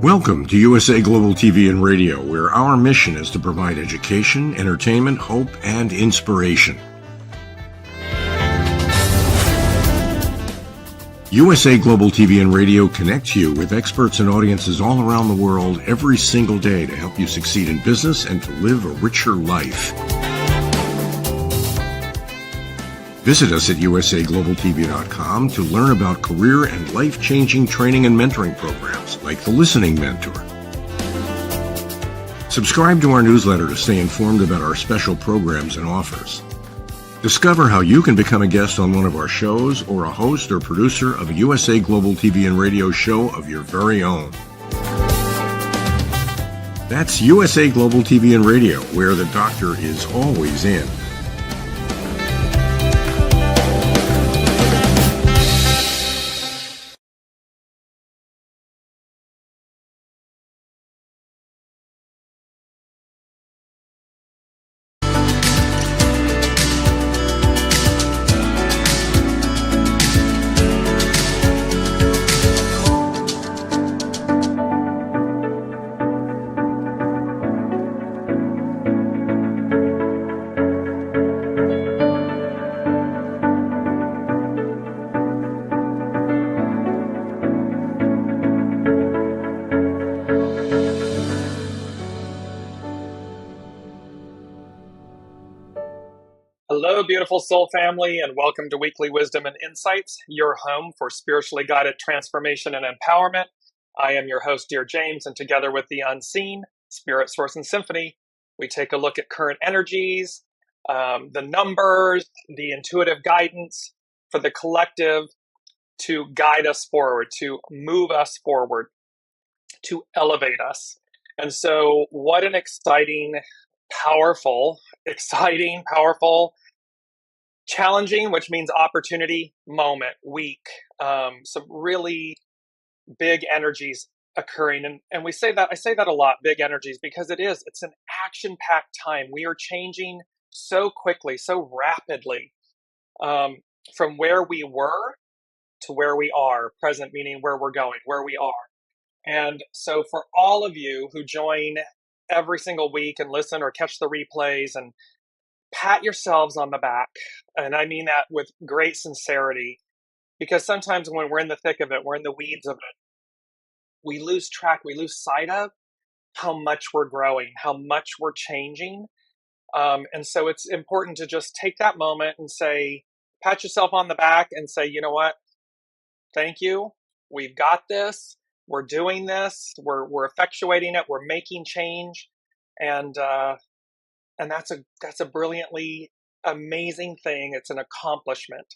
Welcome to USA Global TV and Radio, where our mission is to provide education, entertainment, hope, and inspiration. USA Global TV and Radio connects you with experts and audiences all around the world every single day to help you succeed in business and to live a richer life. Visit us at usaglobaltv.com to learn about career and life-changing training and mentoring programs like the Listening Mentor. Subscribe to our newsletter to stay informed about our special programs and offers. Discover how you can become a guest on one of our shows or a host or producer of a USA Global TV and Radio show of your very own. That's USA Global TV and Radio, where the doctor is always in. Hello, beautiful soul family, and welcome to Weekly Wisdom and Insights, your home for spiritually guided transformation and empowerment. I am your host, Dearjames, and together with the Unseen, Spirit, Source, and Symphony, we take a look at current energies, the numbers, the intuitive guidance for the collective to guide us forward, to move us forward, to elevate us. And so what an exciting, powerful, challenging, which means opportunity, moment, week. Some really big energies occurring. And I say that a lot, big energies, because it's an action-packed time. We are changing so quickly, so rapidly, from where we were to where we are, present meaning where we're going, where we are. And so for all of you who join every single week and listen or catch the replays and pat yourselves on the back. And I mean that with great sincerity, because sometimes when we're in the thick of it, we're in the weeds of it, we lose track, we lose sight of how much we're growing, how much we're changing. And so it's important to just take that moment and say, pat yourself on the back and say, you know what? Thank you. We've got this. We're doing this. We're effectuating it. We're making change. And that's a brilliantly amazing thing. It's an accomplishment,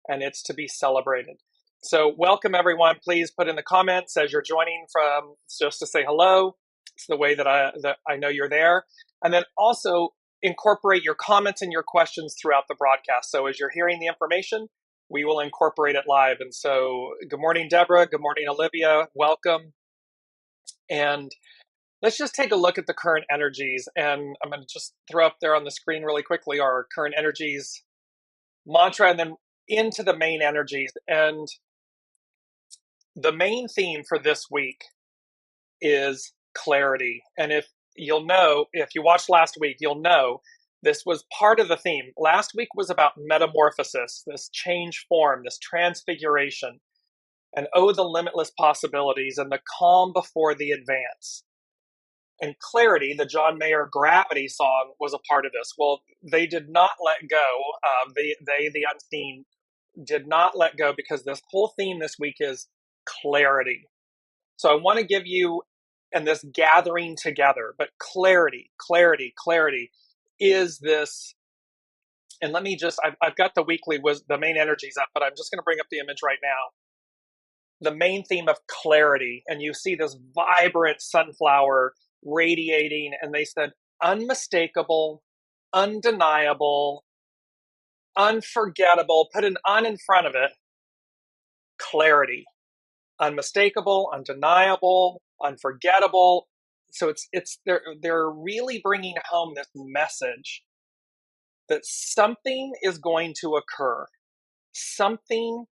and it's to be celebrated. So welcome, everyone. Please put in the comments as you're joining from, just to say hello. It's the way that I know you're there. And then also incorporate your comments and your questions throughout the broadcast. So as you're hearing the information, we will incorporate it live. And so good morning, Deborah. Good morning, Olivia. Welcome. And let's just take a look at the current energies, and I'm going to just throw up there on the screen really quickly our current energies mantra, and then into the main energies. And the main theme for this week is clarity. And if you watched last week, you'll know this was part of the theme. Last week was about metamorphosis, this change form, this transfiguration, and the limitless possibilities and the calm before the advance. And clarity, the John Mayer Gravity song, was a part of this. Well, they did not let go. The Unseen, did not let go, because this whole theme this week is clarity. So I want to give you, and this gathering together, but clarity is this. And let me just, I've got the main energies up, but I'm just going to bring up the image right now. The main theme of clarity, and you see this vibrant sunflower radiating, and they said unmistakable, undeniable, unforgettable, put an "un" in front of it, clarity, unmistakable, undeniable, unforgettable. So they're really bringing home this message that something is going to occur, something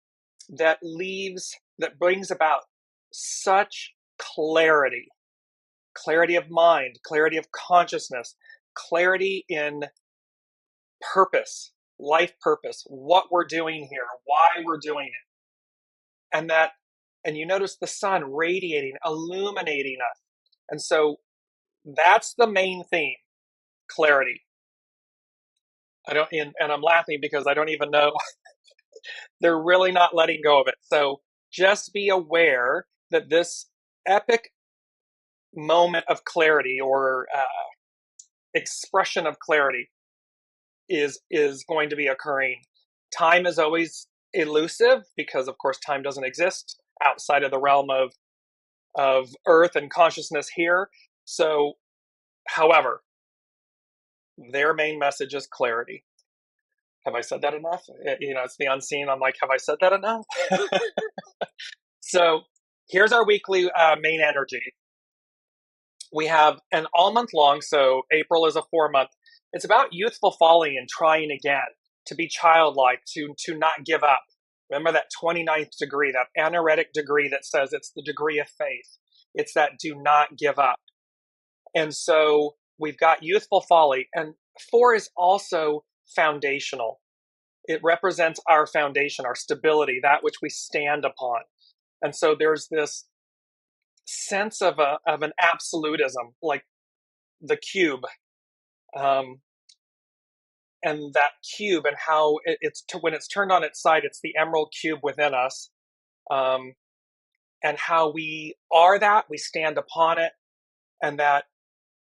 that brings about such clarity, clarity of mind, clarity of consciousness, clarity in purpose, life purpose, what we're doing here, why we're doing it. And you notice the sun radiating, illuminating us. And so that's the main theme, clarity. And I'm laughing because I don't even know. They're really not letting go of it. So just be aware that this epic moment of clarity or expression of clarity is going to be occurring. Time is always elusive because, of course, time doesn't exist outside of the realm of Earth and consciousness here. So, however, their main message is clarity. Have I said that enough? It's the unseen. I'm like, have I said that enough? So here's our weekly main energy. We have an all month long, so April is a 4-month. It's about youthful folly and trying again, to be childlike, to not give up. Remember that 29th degree, that anaretic degree that says it's the degree of faith. It's that do not give up. And so we've got youthful folly. And 4 is also foundational. It represents our foundation, our stability, that which we stand upon. And so there's this sense of an absolutism, like the cube, and that cube, and how when it's turned on its side, it's the emerald cube within us, and how we are that, we stand upon it, and that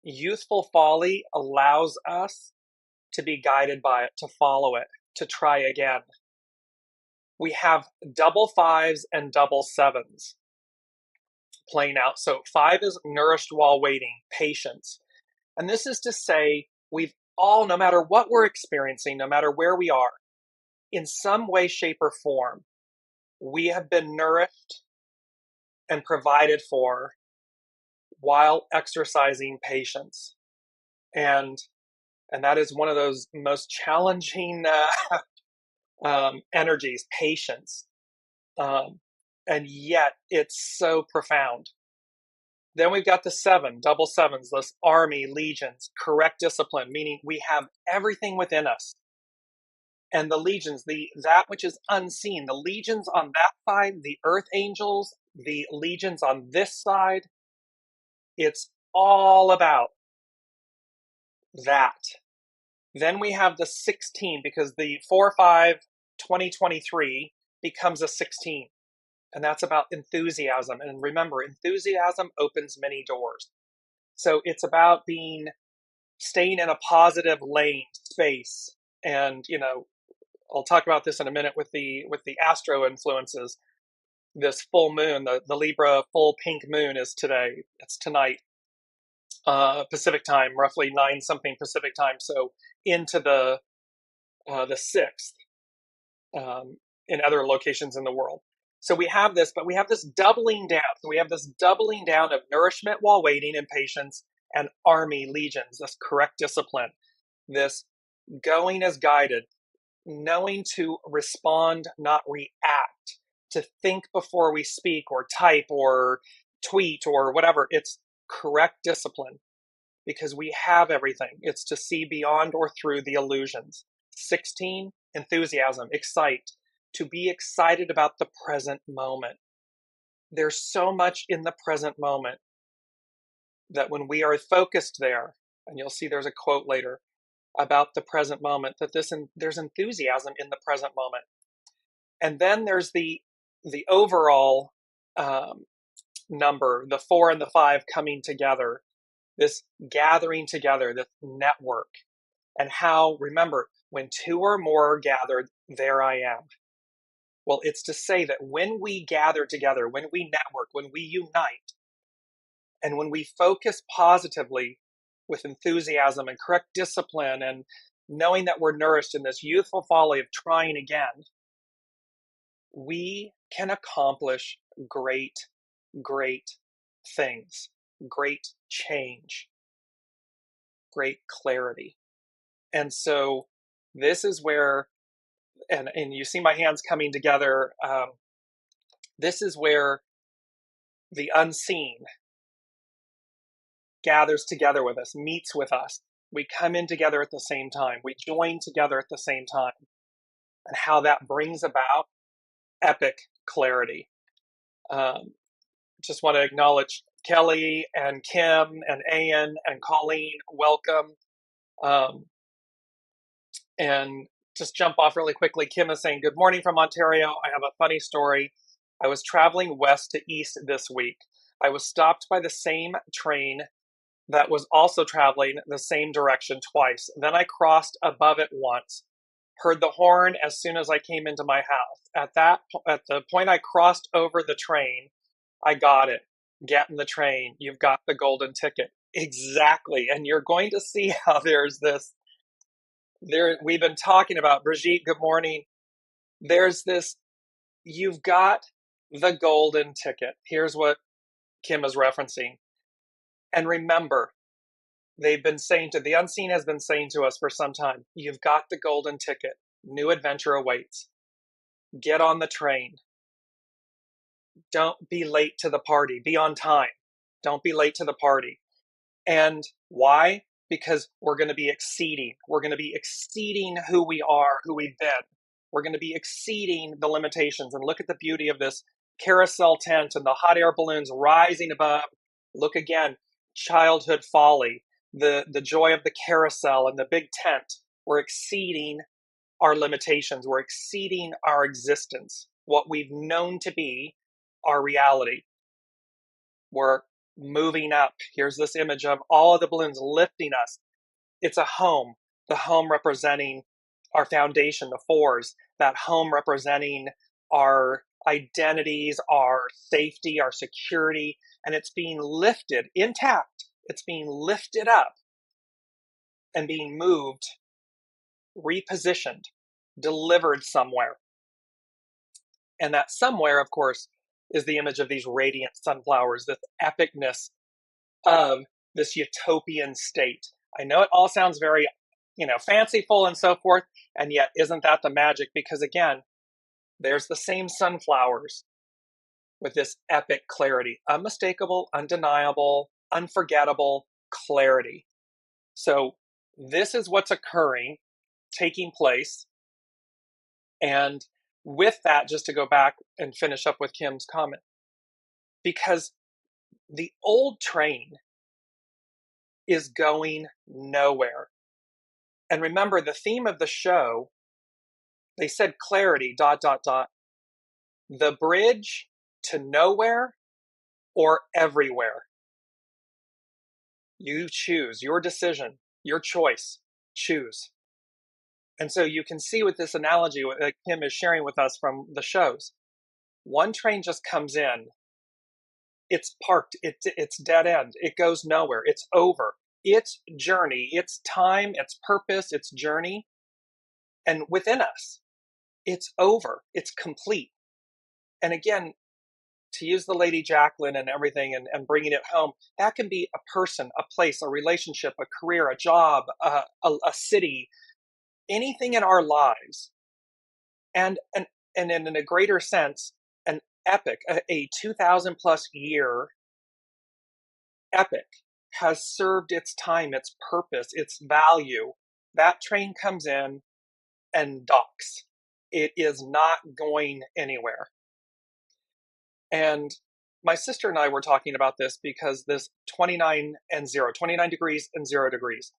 youthful folly allows us to be guided by it, to follow it, to try again. We have double 5s and double 7s playing out. So 5 is nourished while waiting, patience. And this is to say, we've all, no matter what we're experiencing, no matter where we are, in some way, shape, or form, we have been nourished and provided for while exercising patience. And that is one of those most challenging energies, patience. And yet it's so profound. Then we've got the 7, double 7s, those army, legions, correct discipline, meaning we have everything within us. And the legions, that which is unseen, the legions on that side, the earth angels, the legions on this side, it's all about that. Then we have the 16, because the 4-5-2023 becomes a 16. And that's about enthusiasm. And remember, enthusiasm opens many doors. So it's about staying in a positive lane space. And, I'll talk about this in a minute with the astro influences. This full moon, the Libra full pink moon is today. It's tonight, Pacific time, roughly 9 something Pacific time. So into the 6th in other locations in the world. So we have this, but we have this doubling down. So we have this doubling down of nourishment while waiting and patience and army legions, this correct discipline, this going as guided, knowing to respond, not react, to think before we speak or type or tweet or whatever. It's correct discipline because we have everything. It's to see beyond or through the illusions. 16, enthusiasm, excite. To be excited about the present moment. There's so much in the present moment that when we are focused there, and you'll see there's a quote later about the present moment, that there's enthusiasm in the present moment. And then there's the overall number, the 4 and the 5 coming together, this gathering together, this network, and how, remember, when 2 or more are gathered, there I am. Well, it's to say that when we gather together, when we network, when we unite, and when we focus positively with enthusiasm and correct discipline and knowing that we're nourished in this youthful folly of trying again, we can accomplish great, great things, great change, great clarity. And so this is where and you see my hands coming together. This is where the unseen gathers together with us, meets with us. We come in together at the same time. We join together at the same time. And how that brings about epic clarity. Just want to acknowledge Kelly and Kim and Ann and Colleen. Welcome. And just jump off really quickly. Kim is saying, good morning from Ontario. I have a funny story. I was traveling west to east this week. I was stopped by the same train that was also traveling the same direction twice. Then I crossed above it once, heard the horn as soon as I came into my house. At the point I crossed over the train, I got it. Get in the train. You've got the golden ticket. Exactly. And you're going to see how there's this, we've been talking about, Brigitte, good morning. There's this, you've got the golden ticket. Here's what Kim is referencing. And remember, they've been saying the unseen has been saying to us for some time, you've got the golden ticket. New adventure awaits. Get on the train. Don't be late to the party. Be on time. Don't be late to the party. And why? Because we're going to be exceeding. We're going to be exceeding who we are, who we've been. We're going to be exceeding the limitations. And look at the beauty of this carousel tent and the hot air balloons rising above. Look again, childhood folly, the joy of the carousel and the big tent. We're exceeding our limitations. We're exceeding our existence, what we've known to be our reality. We're moving up. Here's this image of all of the balloons lifting us. It's a home, the home representing our foundation, the fours, that home representing our identities, our safety, our security, and it's being lifted intact. It's being lifted up and being moved, repositioned, delivered somewhere. And that somewhere, of course, is the image of these radiant sunflowers, this epicness of this utopian state. I know it all sounds very, fanciful and so forth, and yet isn't that the magic? Because again, there's the same sunflowers with this epic clarity, unmistakable, undeniable, unforgettable clarity. So this is what's occurring, taking place. And with that, just to go back and finish up with Kim's comment, because the old train is going nowhere. And remember, the theme of the show, they said clarity, ... the bridge to nowhere or everywhere. You choose, your decision, your choice, choose. And so you can see with this analogy that Kim is sharing with us from the shows, one train just comes in, it's parked, it's dead end, it goes nowhere, it's over. Its journey, its time, its purpose, its journey, and within us, it's over, it's complete. And again, to use the Lady Jacqueline and everything and bringing it home, that can be a person, a place, a relationship, a career, a job, a city, anything in our lives. And in a greater sense, an epic, a 2,000 plus year epic has served its time, its purpose, its value. That train comes in and docks. It is not going anywhere. And my sister and I were talking about this because this 29 and 0, 29 degrees and 0 degrees.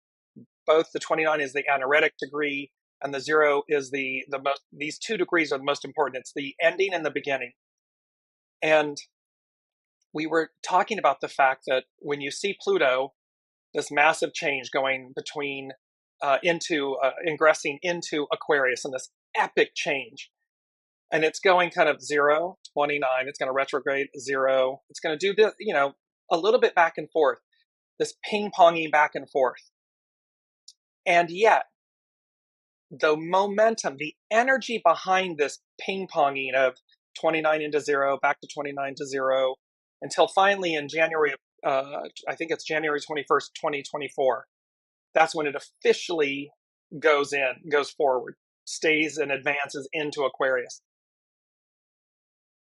Both the 29 is the anaretic degree and the 0 is the most, these 2 degrees are the most important. It's the ending and the beginning. And we were talking about the fact that when you see Pluto, this massive change going between ingressing into Aquarius, and this epic change, and it's going kind of 0, 29, it's going to retrograde 0, it's going to do this, a little bit back and forth, this ping-ponging back and forth. And yet, the momentum, the energy behind this ping-ponging of 29 into 0, back to 29 to 0, until finally in January, I think it's January 21st, 2024, that's when it officially goes forward, stays and advances into Aquarius.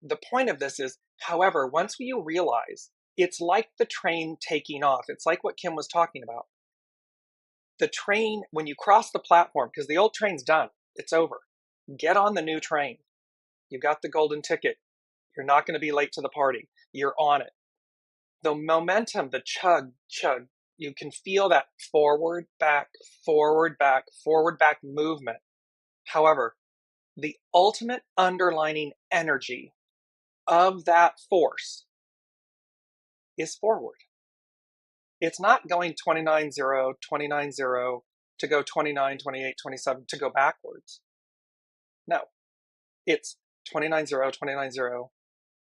the point of this is, however, once you realize it's like the train taking off, it's like what Kim was talking about. The train, when you cross the platform, because the old train's done, it's over. Get on the new train. You got the golden ticket. You're not going to be late to the party. You're on it. The momentum, the chug, chug, you can feel that forward, back, forward, back, forward, back movement. However, the ultimate underlining energy of that force is forward. It's not going 29-0, 29-0 to go 29, 28, 27 to go backwards. No, it's 29-0, 29-0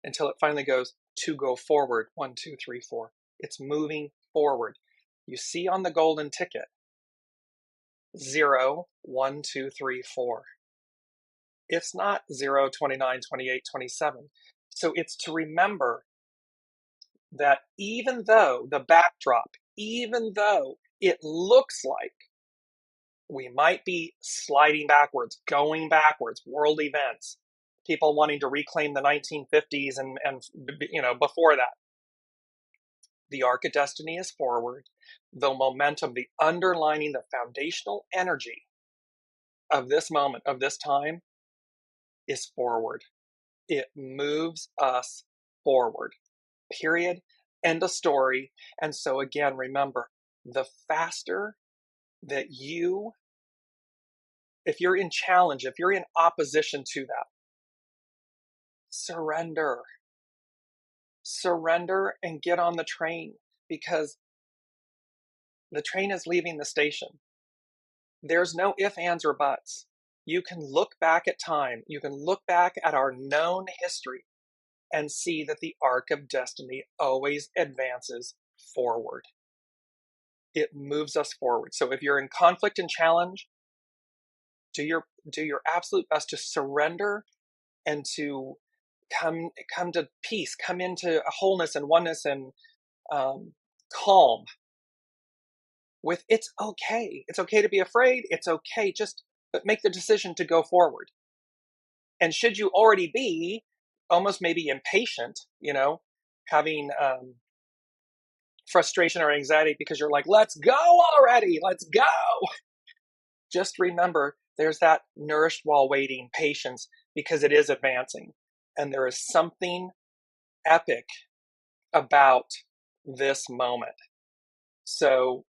until it finally goes to go forward. 1, 2, 3, 4. It's moving forward. You see on the golden ticket, 0, 1, 2, 3, 4. It's not 0, 29, 28, 27. So it's to remember that even though the backdrop, even though it looks like we might be sliding backwards, going backwards, world events, people wanting to reclaim the 1950s and before that, the arc of destiny is forward. The momentum, the underlining, the foundational energy of this moment, of this time, is forward. It moves us forward. Period. End of story. And so again, remember, the faster that if you're in challenge, if you're in opposition to that, surrender. Surrender and get on the train, because the train is leaving the station. There's no ifs, ands, or buts. You can look back at time. You can look back at our known history and see that the arc of destiny always advances forward. It moves us forward. So if you're in conflict and challenge, do your absolute best to surrender and to come to peace, come into a wholeness and oneness and calm. With it's okay. It's okay to be afraid. It's okay. But make the decision to go forward. And should you already be almost maybe impatient, having frustration or anxiety because you're like, let's go already, let's go. Just remember, there's that nourished while waiting patience, because it is advancing. And there is something epic about this moment. So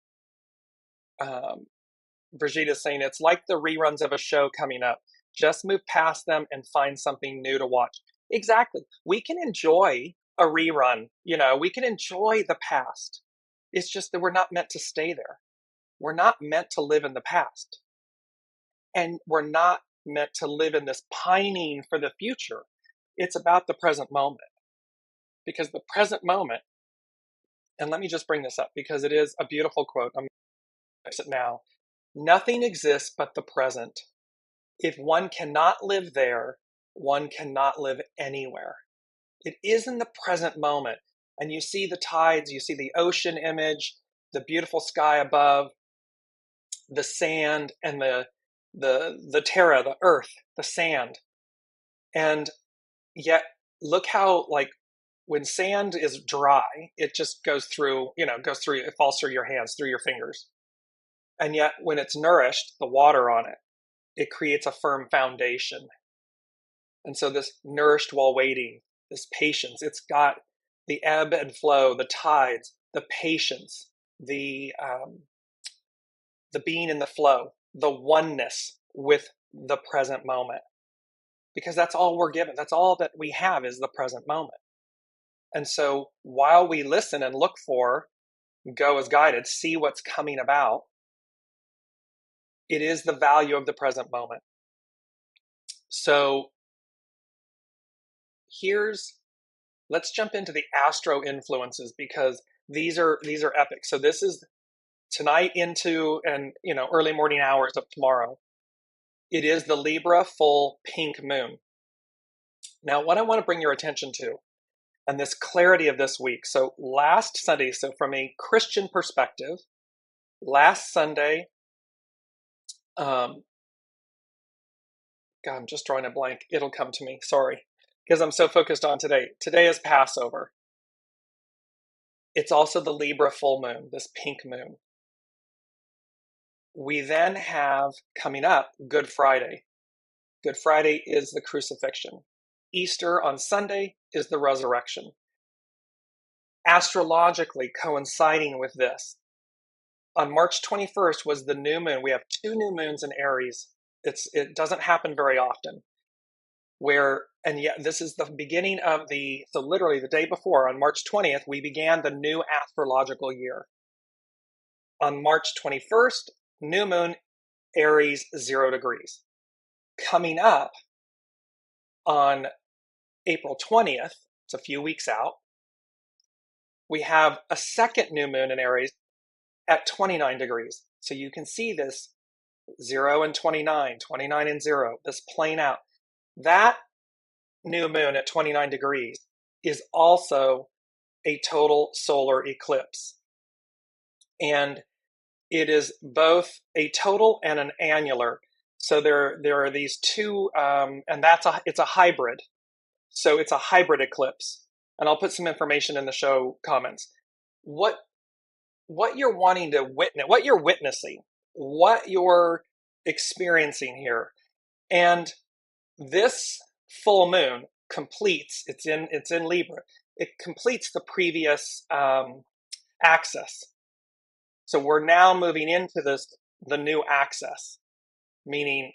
Brigitte's saying it's like the reruns of a show coming up. Just move past them and find something new to watch. Exactly. We can enjoy a rerun. We can enjoy the past. It's just that we're not meant to stay there. We're not meant to live in the past. And we're not meant to live in this pining for the future. It's about the present moment. Because the present moment, and let me just bring this up because it is a beautiful quote. I'm going to fix it now. Nothing exists but the present. If one cannot live there, one cannot live anywhere. It is in the present moment. And you see the tides, you see the ocean image, the beautiful sky above, the sand and the terra, the earth, the sand. And yet look how, like, when sand is dry, it just goes through, it falls through your hands, through your fingers. And yet when it's nourished, the water on it, it creates a firm foundation. And so this nourished while waiting, this patience, it's got the ebb and flow, the tides, the patience, the being in the flow, the oneness with the present moment. Because that's all we're given. That's all that we have is the present moment. And so while we listen and look for, go as guided, see what's coming about, it is the value of the present moment. So let's jump into the astro influences, because these are epic. So this is tonight into and early morning hours of tomorrow. It is the Libra full pink moon. Now, what I want to bring your attention to, and this clarity of this week. So last Sunday, so from a Christian perspective, last Sunday, God, I'm just drawing a blank. It'll come to me. Sorry. because I'm so focused on today. Today is Passover. It's also the Libra full moon, this pink moon. We then have coming up Good Friday. Good Friday is the crucifixion. Easter on Sunday is the resurrection. Astrologically coinciding with this, on March 21st was the new moon. We have 2 new moons in Aries. It doesn't happen very often. And yet this is the beginning of so literally the day before, on March 20th, we began the new astrological year. On March 21st, new moon, Aries, 0 degrees. Coming up on April 20th, it's a few weeks out, we have a second new moon in Aries at 29 degrees. So you can see this 0 and 29, 29 and 0, this playing out. That new moon at 29 degrees is also a total solar eclipse. And it is both a total and an annular. So there are these two, and it's a hybrid. So it's a hybrid eclipse. And I'll put some information in the show comments. What you're wanting to witness, what you're witnessing, what you're experiencing here. And this full moon completes, it's in Libra, it completes the previous axis. So we're now moving into the new axis, meaning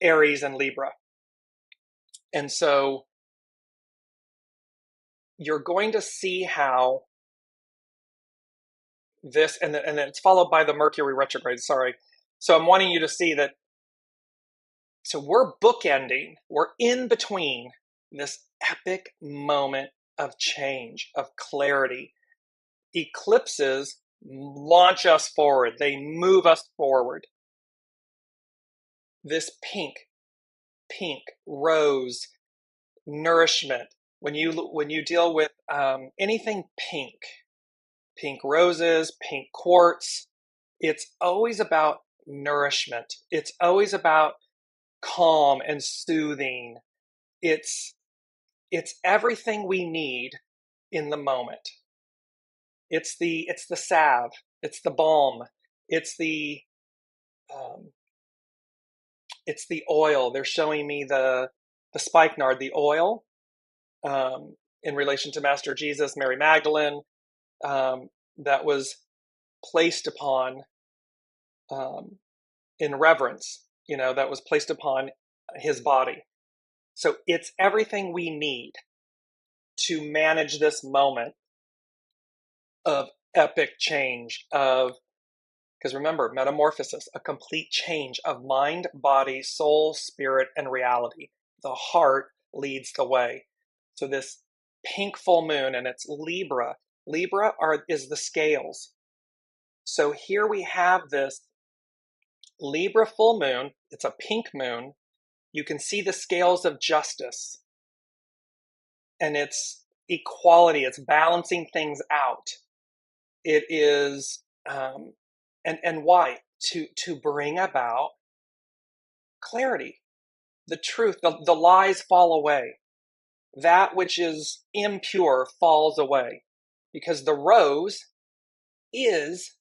Aries and Libra. And so you're going to see how this, and then it's followed by the Mercury retrograde, sorry. So I'm wanting you to see that, so we're bookending, we're in between this epic moment of change, of clarity. Eclipses launch us forward, they move us forward. This pink, rose, nourishment, when you deal with anything pink roses, pink quartz, it's always about nourishment. It's always about calm and soothing. It's everything we need in the moment. It's the salve. It's the balm. It's the oil. They're showing me the spikenard, the oil, in relation to Master Jesus, Mary Magdalene, that was placed upon in reverence, that was placed upon his body. So it's everything we need to manage this moment of epic change, because remember, metamorphosis, a complete change of mind, body, soul, spirit, and reality. The heart leads the way. So this pink full moon, and it's Libra. Libra is the scales. So here we have this Libra full moon. It's a pink moon. You can see the scales of justice. And it's equality. It's balancing things out. It is, and why? To bring about clarity, the truth, the lies fall away. That which is impure falls away, because the rose is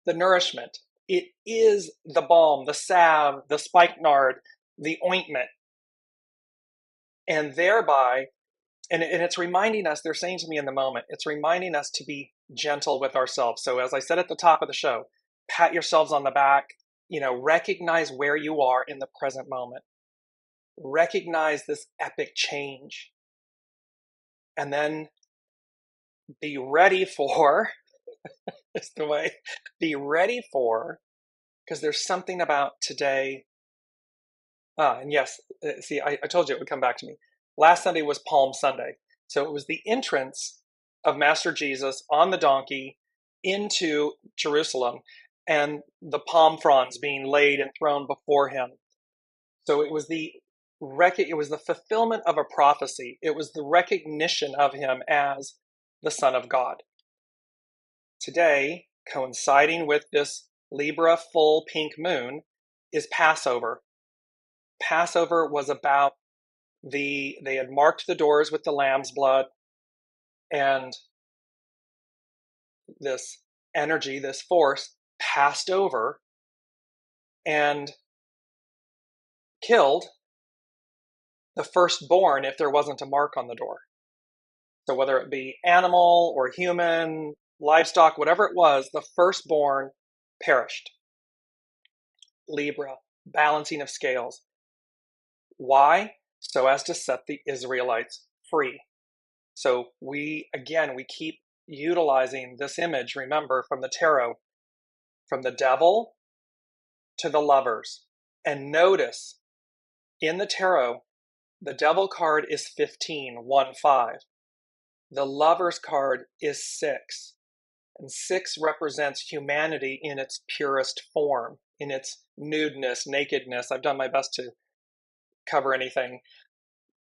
the nourishment. It is the balm, the salve, the spikenard, the ointment. And thereby, and it's reminding us, they're saying to me in the moment, it's reminding us to be gentle with ourselves. So as I said at the top of the show, pat yourselves on the back, recognize where you are in the present moment. Recognize this epic change. And then be ready for, is the way, be ready for, because there's something about today. And yes, see, I told you it would come back to me. Last Sunday was Palm Sunday. So it was the entrance of Master Jesus on the donkey into Jerusalem, and the palm fronds being laid and thrown before him. So it was the fulfillment of a prophecy. It was the recognition of him as the Son of God. Today, coinciding with this Libra full pink moon, is Passover. Passover was about They had marked the doors with the lamb's blood, and this energy, this force, passed over and killed the firstborn if there wasn't a mark on the door. So whether it be animal or human, livestock, whatever it was, the firstborn perished. Libra, balancing of scales. Why? So as to set the Israelites free. So we keep utilizing this image, remember, from the tarot, from the devil to the lovers. And notice, in the tarot, the devil card is 15, 1-5. The lover's card is 6. And 6 represents humanity in its purest form, in its nudeness, nakedness. I've done my best to cover anything.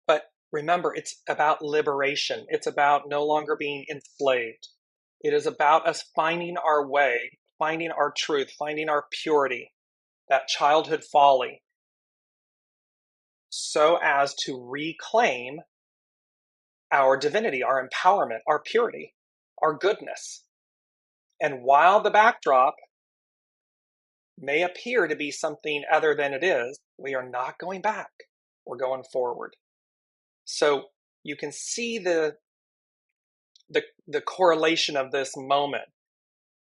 But remember, it's about liberation. It's about no longer being enslaved. It is about us finding our way, finding our truth, finding our purity, that childhood folly, so as to reclaim our divinity, our empowerment, our purity, our goodness. And while the backdrop may appear to be something other than it is, we are not going back. We're going forward. So you can see the correlation of this moment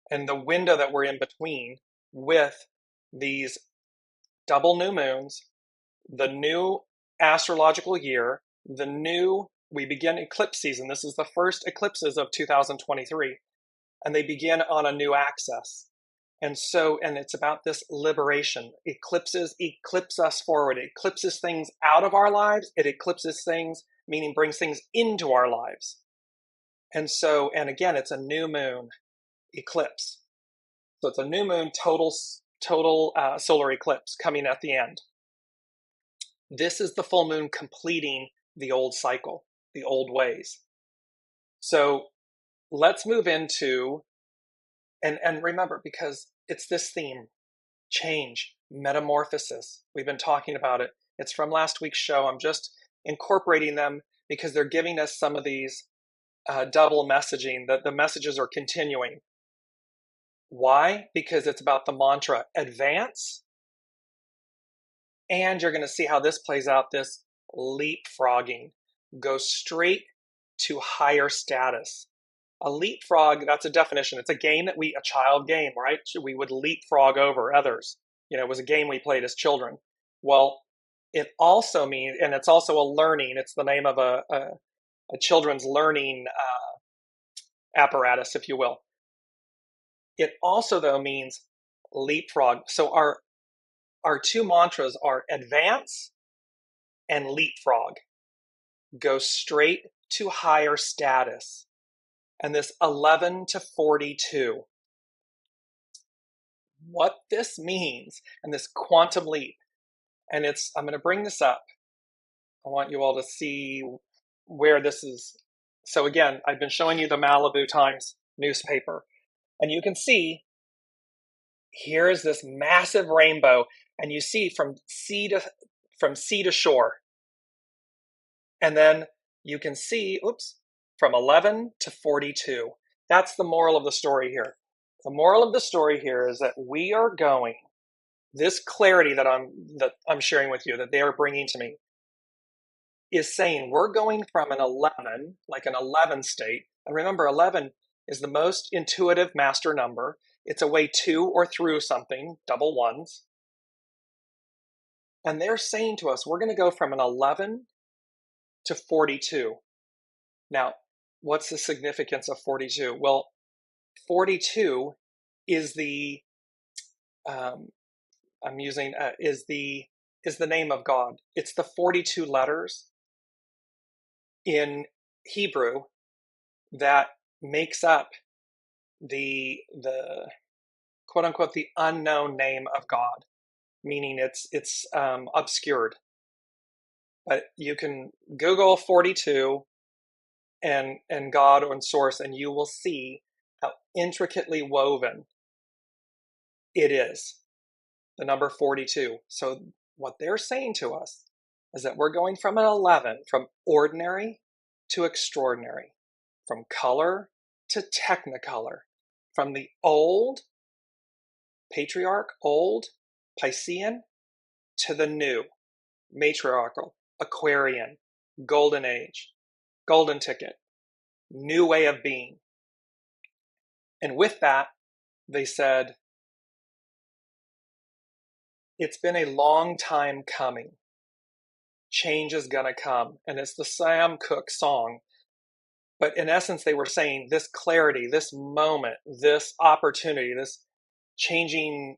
and the window that we're in between with these double new moons, the new astrological year, we begin eclipse season. This is the first eclipses of 2023, and they begin on a new axis. And it's about this liberation. Eclipses eclipse us forward. It eclipses things out of our lives. It eclipses things, meaning brings things into our lives. And again, it's a new moon eclipse. So it's a new moon total solar eclipse coming at the end. This is the full moon completing the old cycle, the old ways. So let's move into, and remember, because it's this theme, change, metamorphosis. We've been talking about it. It's from last week's show. I'm just incorporating them because they're giving us some of these double messaging, that the messages are continuing. Why? Because it's about the mantra, advance. And you're going to see how this plays out, this leapfrogging. Go straight to higher status. A leapfrog, that's a definition. It's a game that a child game, right? We would leapfrog over others. It was a game we played as children. Well, it also means, and it's also a learning, it's the name of a children's learning apparatus, if you will. It also, though, means leapfrog. So our two mantras are advance and leapfrog. Go straight to higher status. And this 11 to 42. What this means, and this quantum leap, and I'm going to bring this up. I want you all to see where this is. So again, I've been showing you the Malibu Times newspaper, and you can see here is this massive rainbow, and you see from sea to shore. And then you can see, from 11 to 42. That's the moral of the story here. The moral of the story here is that we are going, this clarity that I'm sharing with you, that they are bringing to me, is saying we're going from an 11, like an 11 state. And remember, 11 is the most intuitive master number. It's a way to or through something, double ones. And they're saying to us, we're going to go from an 11 to 42. Now, what's the significance of 42? Well, 42 is the is the name of God. It's the 42 letters in Hebrew that makes up the quote unquote the unknown name of God, meaning it's obscured. But you can Google 42 and God and source, and you will see how intricately woven it is, the number 42. So what they're saying to us is that we're going from an 11, from ordinary to extraordinary, from color to technicolor, from the old patriarch, old Piscean, to the new matriarchal, Aquarian, golden age, golden ticket, new way of being. And with that, they said, it's been a long time coming. Change is gonna come. And it's the Sam Cooke song. But in essence, they were saying this clarity, this moment, this opportunity, this changing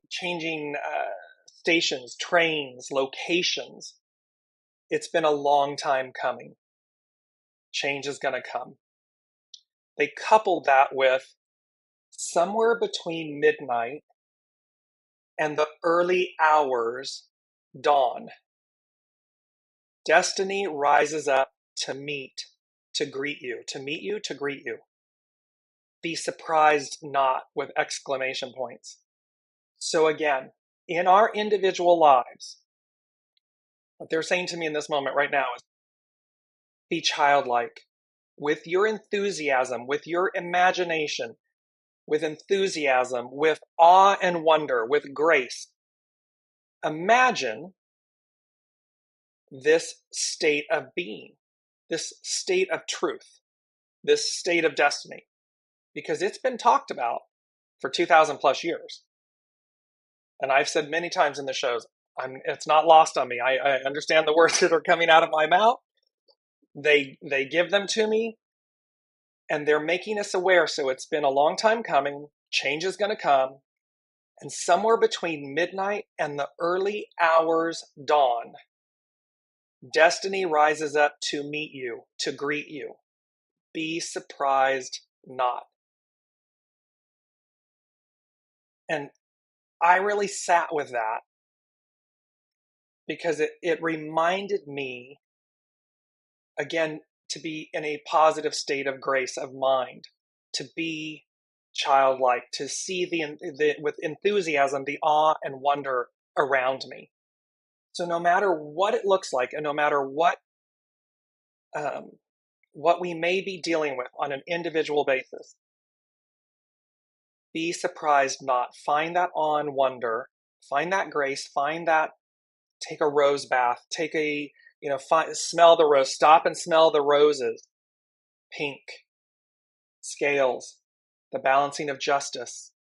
stations, trains, locations. It's been a long time coming. Change is gonna come. They coupled that with somewhere between midnight and the early hours dawn. Destiny rises up to meet, to greet you, to meet you, to greet you. Be surprised not, with exclamation points. So again, in our individual lives, what they're saying to me in this moment right now is be childlike with your enthusiasm, with your imagination, with enthusiasm, with awe and wonder, with grace. Imagine this state of being, this state of truth, this state of destiny, because it's been talked about for 2,000 plus years. And I've said many times in the shows, it's not lost on me. I understand the words that are coming out of my mouth. They give them to me, and they're making us aware. So it's been a long time coming. Change is going to come. And somewhere between midnight and the early hours dawn, destiny rises up to meet you, to greet you. Be surprised not. And I really sat with that because it reminded me, again, to be in a positive state of grace of mind, to be childlike, to see with enthusiasm the awe and wonder around me. So no matter what it looks like, and no matter what we may be dealing with on an individual basis, be surprised not. Find that awe and wonder, find that grace, find that, take a rose bath, take a, smell the rose, stop and smell the roses, pink, scales, the balancing of justice.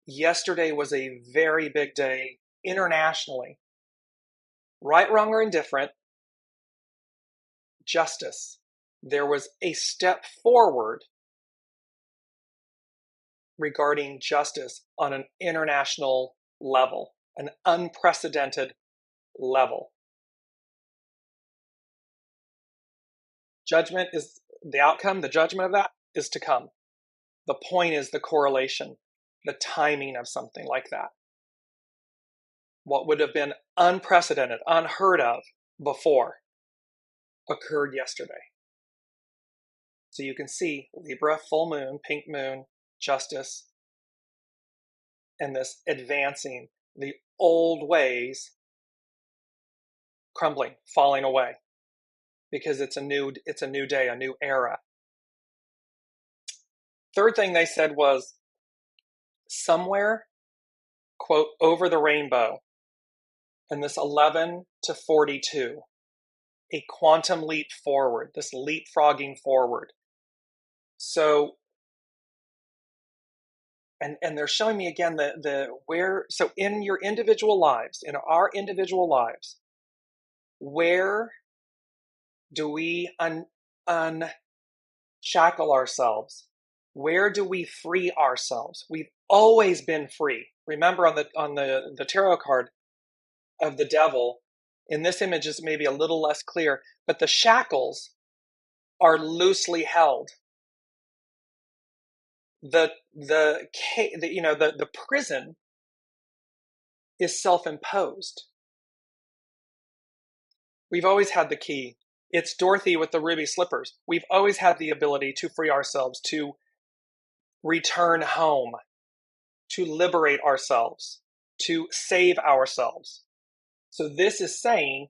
Yesterday was a very big day internationally. Right, wrong, or indifferent, justice. There was a step forward regarding justice on an international level, an unprecedented level. Judgment is the outcome, the judgment of that is to come. The point is the correlation, the timing of something like that. What would have been unprecedented, unheard of before, occurred yesterday. So you can see Libra, full moon, pink moon, justice, and this advancing, the old ways crumbling, falling away, because it's a new day, a new era. Third thing they said was somewhere, quote, over the rainbow, and this 11 to 42, a quantum leap forward, this leapfrogging forward. So, and they're showing me again so in your individual lives, in our individual lives, where do we unshackle ourselves? Where do we free ourselves? We've always been free. Remember on the tarot card of the devil, in this image is maybe a little less clear, but the shackles are loosely held. The prison is self-imposed. We've always had the key. It's Dorothy with the ruby slippers. We've always had the ability to free ourselves, to return home, to liberate ourselves, to save ourselves. So this is saying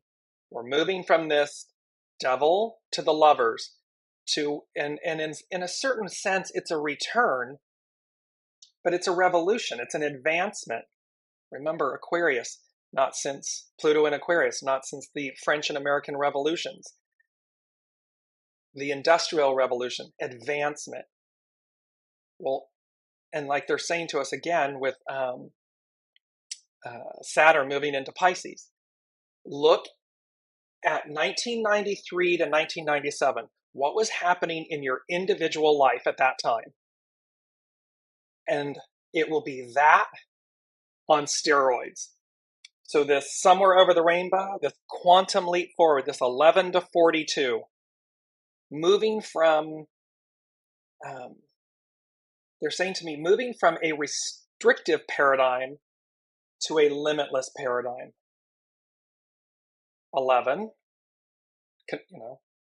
We're moving from this devil to the lovers to, and in a certain sense, it's a return, but it's a revolution. It's an advancement. Remember, Aquarius, not since Pluto in Aquarius, not since the French and American revolutions, the Industrial Revolution, advancement. Well, and like they're saying to us again with Saturn moving into Pisces, look at 1993 to 1997. What was happening in your individual life at that time? And it will be that on steroids. So this somewhere over the rainbow, this quantum leap forward, this 11 to 42, moving from, they're saying to me, moving from a restrictive paradigm to a limitless paradigm. 11,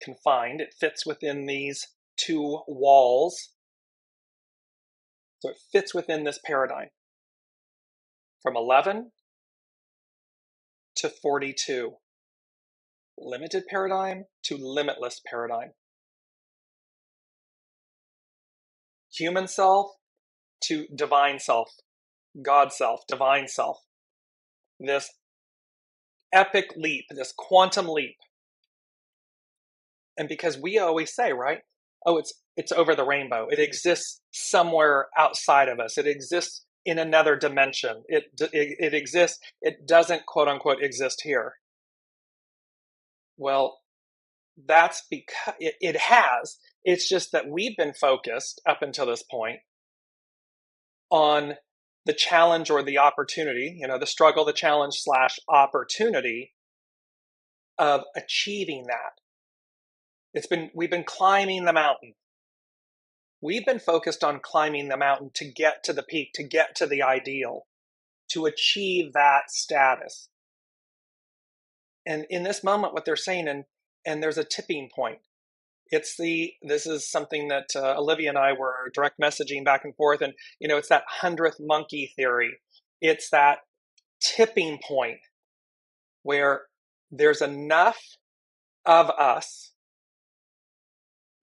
confined. It fits within these two walls. So it fits within this paradigm. From 11 to 42. Limited paradigm to limitless paradigm. Human self to divine self. God self, divine self. This epic leap, this quantum leap. And because we always say, right? Oh, it's over the rainbow. It exists somewhere outside of us. It exists in another dimension. It exists. It doesn't, quote unquote, exist here. Well, that's because it has. It's just that we've been focused up until this point on the challenge or the opportunity, the struggle, the challenge / opportunity of achieving that. We've been climbing the mountain. We've been focused on climbing the mountain to get to the peak, to get to the ideal, to achieve that status. And in this moment, what they're saying, and there's a tipping point. This is something that Olivia and I were direct messaging back and forth, and it's that 100th monkey theory. It's that tipping point where there's enough of us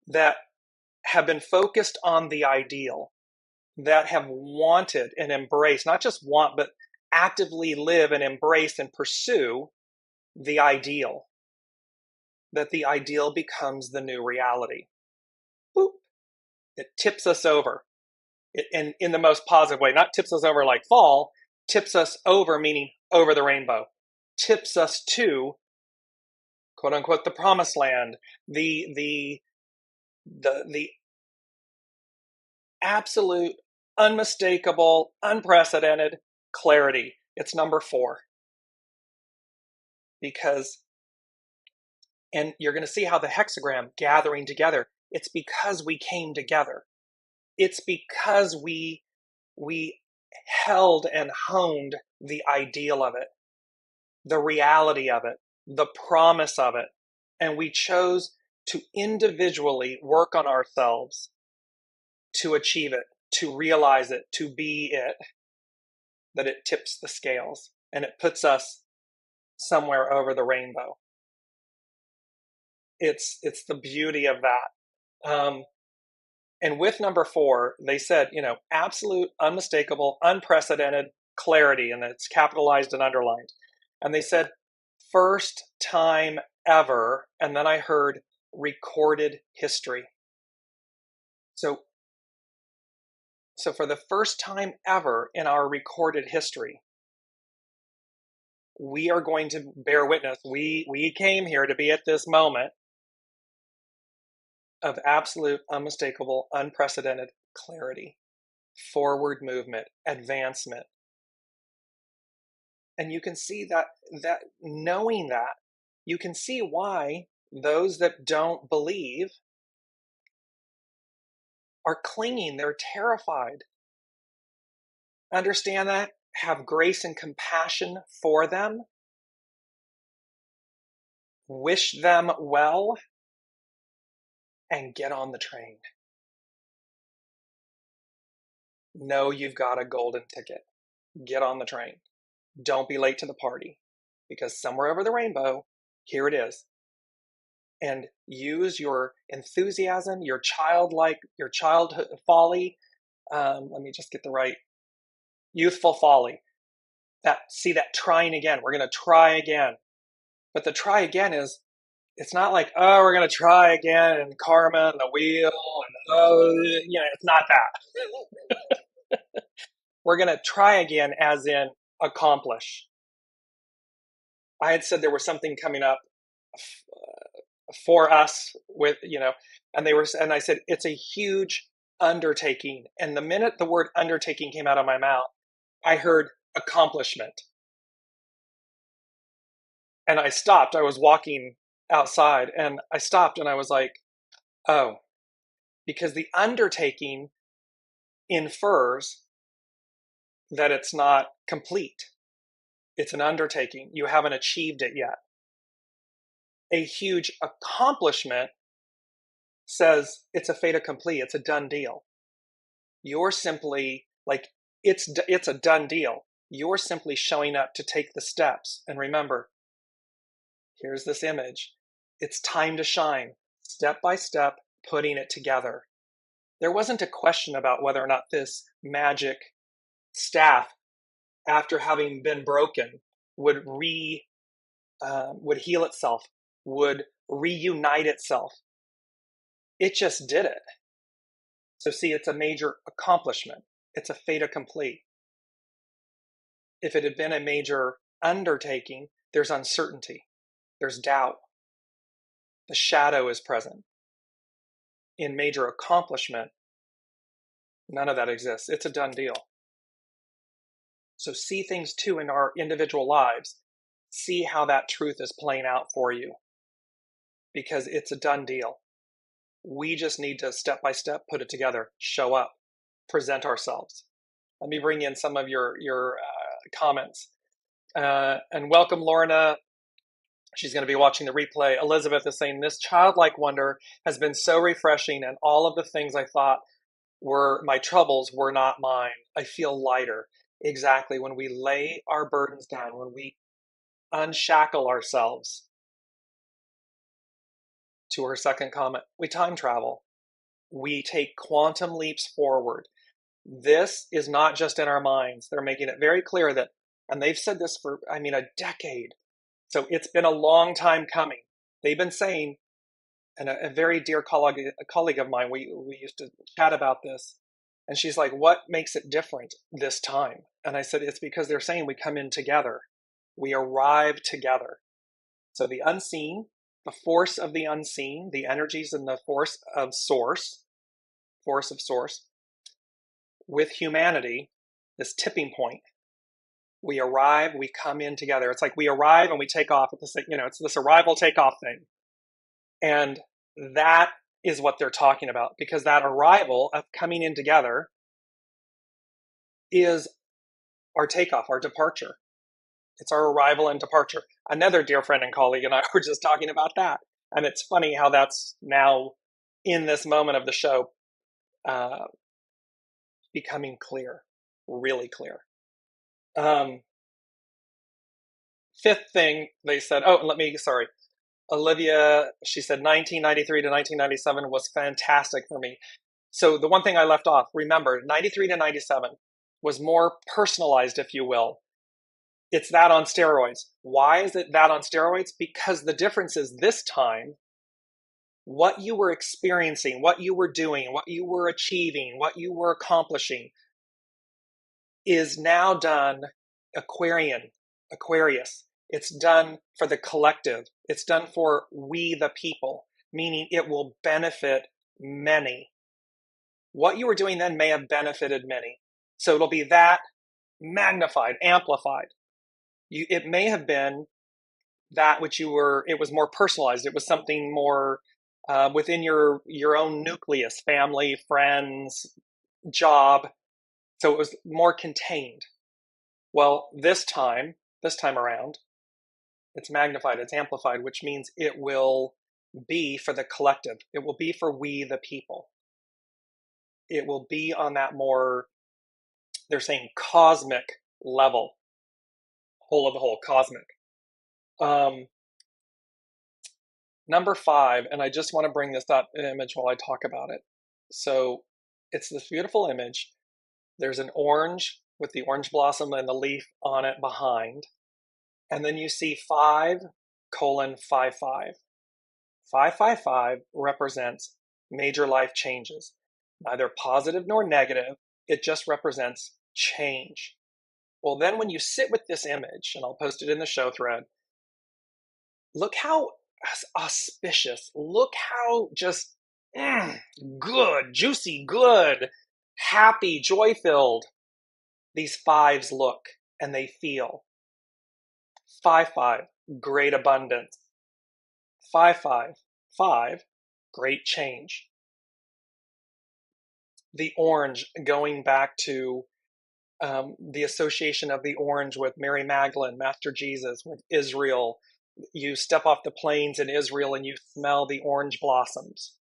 that have been focused on the ideal, that have wanted and embraced, not just want, but actively live and embrace and pursue the ideal, that the ideal becomes the new reality. Boop. It tips us over. And in the most positive way, not tips us over like fall, tips us over, meaning over the rainbow, tips us to, quote unquote, the promised land, the absolute, unmistakable, unprecedented clarity. It's number 4. And you're going to see how the hexagram gathering together, it's because we came together. It's because we held and honed the ideal of it, the reality of it, the promise of it. And we chose to individually work on ourselves to achieve it, to realize it, to be it, that it tips the scales and it puts us somewhere over the rainbow. It's the beauty of that. And with number 4, they said, absolute, unmistakable, unprecedented clarity, and it's capitalized and underlined. And they said, first time ever, and then I heard recorded history. So for the first time ever in our recorded history, we are going to bear witness. We came here to be at this moment of absolute, unmistakable, unprecedented clarity, forward movement, advancement. And you can see that knowing that, you can see why those that don't believe are clinging. They're terrified. Understand that. Have grace and compassion for them. Wish them well. And get on the train. Know you've got a golden ticket. Get on the train. Don't be late to the party. Because somewhere over the rainbow, Here it is. And use your enthusiasm, your childhood folly. Let me just get the right, youthful folly. That trying again. We're going to try again. But the try again is, it's not like, oh, we're going to try again and karma and the wheel and, oh, it's not that. We're going to try again as in accomplish. I had said there was something coming up for us with, and I said, it's a huge undertaking. And the minute the word undertaking came out of my mouth, I heard accomplishment. And I stopped. I was walking outside and I stopped and I was like, oh, because the undertaking infers that it's not complete. It's an undertaking. You haven't achieved it yet. A huge accomplishment says it's a fait accompli. It's a done deal. You're simply like, it's a done deal. You're simply showing up to take the steps. And remember, here's this image. It's time to shine, step by step, putting it together. There wasn't a question about whether or not this magic staff, after having been broken, would heal itself, would reunite itself. It just did it. So see, it's a major accomplishment. It's a fait accompli. If it had been a major undertaking, there's uncertainty. There's doubt. The shadow is present. In major accomplishment, none of that exists. It's a done deal. So see things too in our individual lives. See how that truth is playing out for you. Because it's a done deal. We just need to step by step put it together, show up, present ourselves. Let me bring in some of your comments. And welcome, Lorna. She's going to be watching the replay. Elizabeth is saying, this childlike wonder has been so refreshing, and all of the things I thought were my troubles were not mine. I feel lighter. Exactly. When we lay our burdens down, when we unshackle ourselves. To her second comment, we time travel. We take quantum leaps forward. This is not just in our minds. They're making it very clear that, and they've said this for, a decade. So it's been a long time coming. They've been saying, and a very dear colleague of mine, we used to chat about this, and she's like, what makes it different this time? And I said, it's because they're saying we come in together. We arrive together. So the unseen, the force of the unseen, the energies and the force of source, with humanity, this tipping point, we arrive, we come in together. It's like we arrive and we take off at this, it's this arrival takeoff thing. And that is what they're talking about, because that arrival of coming in together is our takeoff, our departure. It's our arrival and departure. Another dear friend and colleague and I were just talking about that. And it's funny how that's now, in this moment of the show, becoming clear, really clear. Fifth thing they said, Olivia, she said 1993 to 1997 was fantastic for me. So the one thing I left off, remember, 93 to 97 was more personalized, if you will. It's that on steroids. Why is it that on steroids? Because the difference is this time, what you were experiencing, what you were doing, what you were achieving, what you were accomplishing is now done Aquarius. It's done for the collective. It's done for we the people, meaning it will benefit many. What you were doing then may have benefited many. So it'll be that magnified, amplified. It may have been that which it was more personalized. It was something more within your own nucleus, family, friends, job. So it was more contained. Well, this time around, it's magnified, it's amplified, which means it will be for the collective. It will be for we the people. It will be on that more, they're saying, cosmic level. Whole of the whole, cosmic. Number 5, and I just want to bring this up image while I talk about it. So it's this beautiful image. There's an orange with the orange blossom and the leaf on it behind. And then you see 5:55. 555 represents major life changes, neither positive nor negative. It just represents change. Well, then when you sit with this image, and I'll post it in the show thread, look how auspicious, look how just good, juicy, good, happy, joy-filled these fives look and they feel. 5-5, great abundance. 5-5, great change. The orange, going back to the association of the orange with Mary Magdalene, Master Jesus, with Israel. You step off the plains in Israel and you smell the orange blossoms.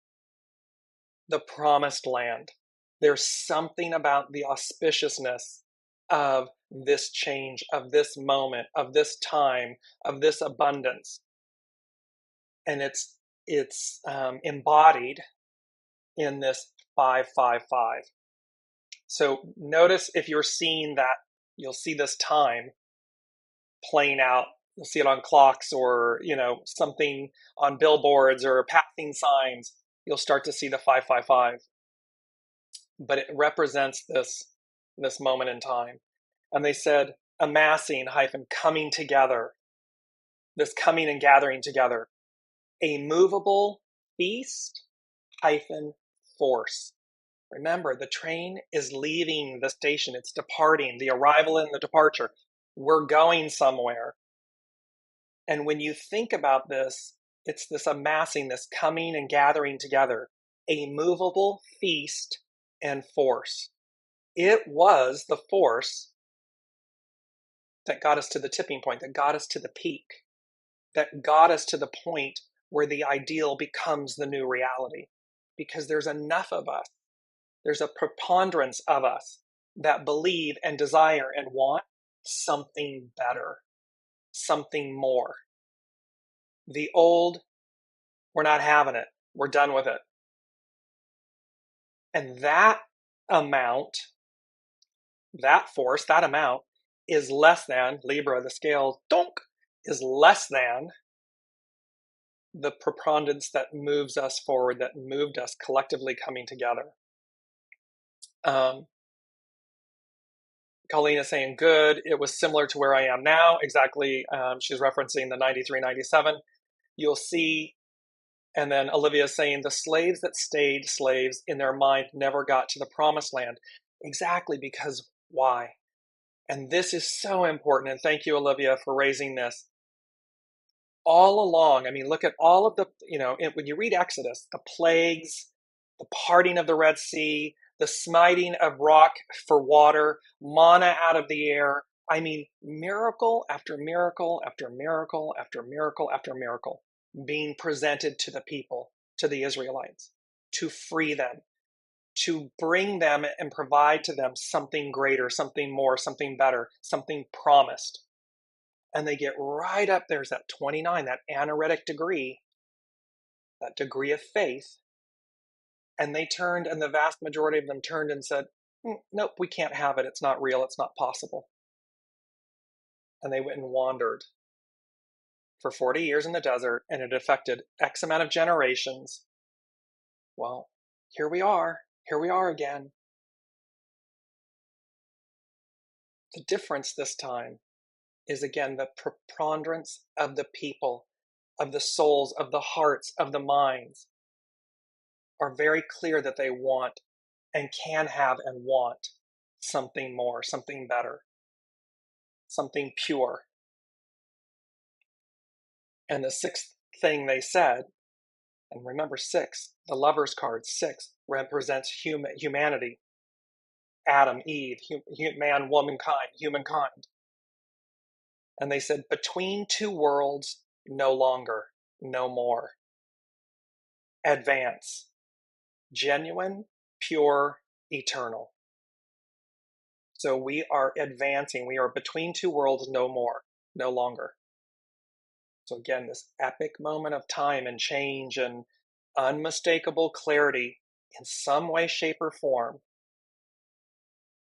The promised land. There's something about the auspiciousness of this change, of this moment, of this time, of this abundance. And it's embodied in this 555. So notice if you're seeing that, you'll see this time playing out. You'll see it on clocks or, something on billboards or passing signs. You'll start to see the 555. But it represents this moment in time. And they said amassing - coming together. This coming and gathering together. A movable feast - force. Remember, the train is leaving the station. It's departing, the arrival and the departure. We're going somewhere. And when you think about this, it's this amassing, this coming and gathering together, a movable feast and force. It was the force that got us to the tipping point, that got us to the peak, that got us to the point where the ideal becomes the new reality. Because there's enough of us. There's a preponderance of us that believe and desire and want something better, something more. The old, we're not having it. We're done with it. And that amount, that force, that amount is less than, Libra, the scale, is less than the preponderance that moves us forward, that moved us collectively coming together. Colleen is saying good. It was similar to where I am now. Exactly. She's referencing the 93, 97. You'll see. And then Olivia is saying the slaves that stayed slaves in their mind never got to the promised land. Exactly, because why? And this is so important. And thank you, Olivia, for raising this. All along, look at all of the, when you read Exodus, the plagues, the parting of the Red Sea, the smiting of rock for water, manna out of the air. Miracle after miracle after miracle after miracle after miracle being presented to the people, to the Israelites, to free them, to bring them and provide to them something greater, something more, something better, something promised. And they get right up, there's that 29, that anaretic degree, that degree of faith. And they turned, and the vast majority of them turned and said, nope, we can't have it. It's not real. It's not possible. And they went and wandered for 40 years in the desert, and it affected X amount of generations. Well, here we are. Here we are again. The difference this time is, again, the preponderance of the people, of the souls, of the hearts, of the minds, are very clear that they want and can have and want something more, something better, something pure. And the sixth thing they said, and remember 6, the lover's card, 6, represents humanity. Adam, Eve, man, womankind, humankind. And they said, between two worlds, no longer, no more. Advance. Genuine, pure, eternal. So we are advancing. We are between two worlds, no more, no longer. So again, this epic moment of time and change and unmistakable clarity in some way, shape, or form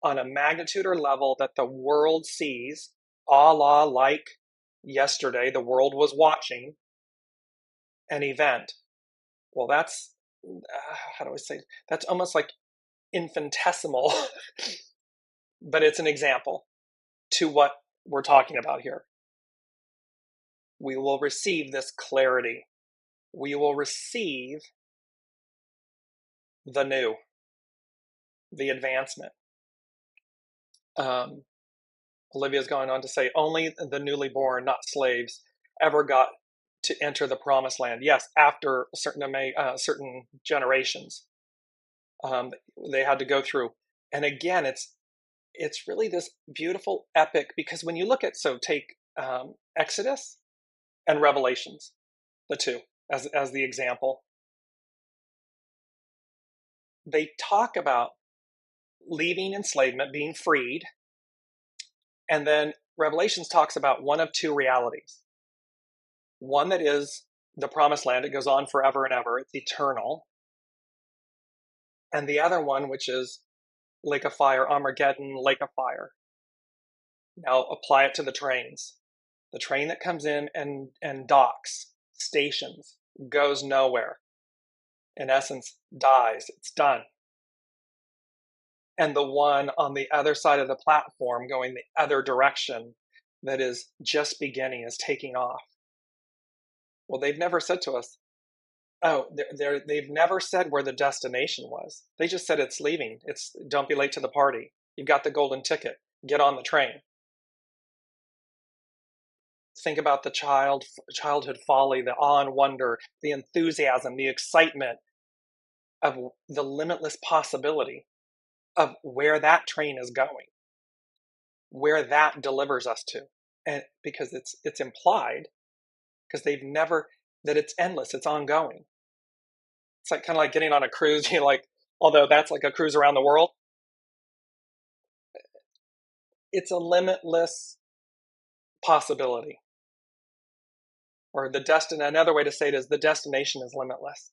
on a magnitude or level that the world sees, a la like yesterday, the world was watching an event. Well, that's, how do I say, that's almost like infinitesimal, but it's an example to what we're talking about here. We will receive this clarity. We will receive the new, the advancement. Olivia's going on to say, only the newly born, not slaves, ever got to enter the promised land. Yes, after certain generations, they had to go through. And again, it's really this beautiful epic, because when you look at, so take Exodus and Revelations, the two as the example, they talk about leaving enslavement, being freed, and then Revelations talks about one of two realities. One that is the promised land, it goes on forever and ever, it's eternal. And the other one, which is lake of fire, Armageddon, lake of fire. Now apply it to the trains. The train that comes in and docks, stations, goes nowhere. In essence, dies. It's done. And the one on the other side of the platform going the other direction that is just beginning, is taking off. Well, they've never said to us, oh, they've never said where the destination was. They just said it's leaving. It's don't be late to the party. You've got the golden ticket. Get on the train. Think about the childhood folly, the awe and wonder, the enthusiasm, the excitement of the limitless possibility of where that train is going, where that delivers us to. And because it's implied, because they've never, that it's endless, it's ongoing. It's like kind of like getting on a cruise. You like, although that's like a cruise around the world, it's a limitless possibility. Or another way to say it is the destination is limitless.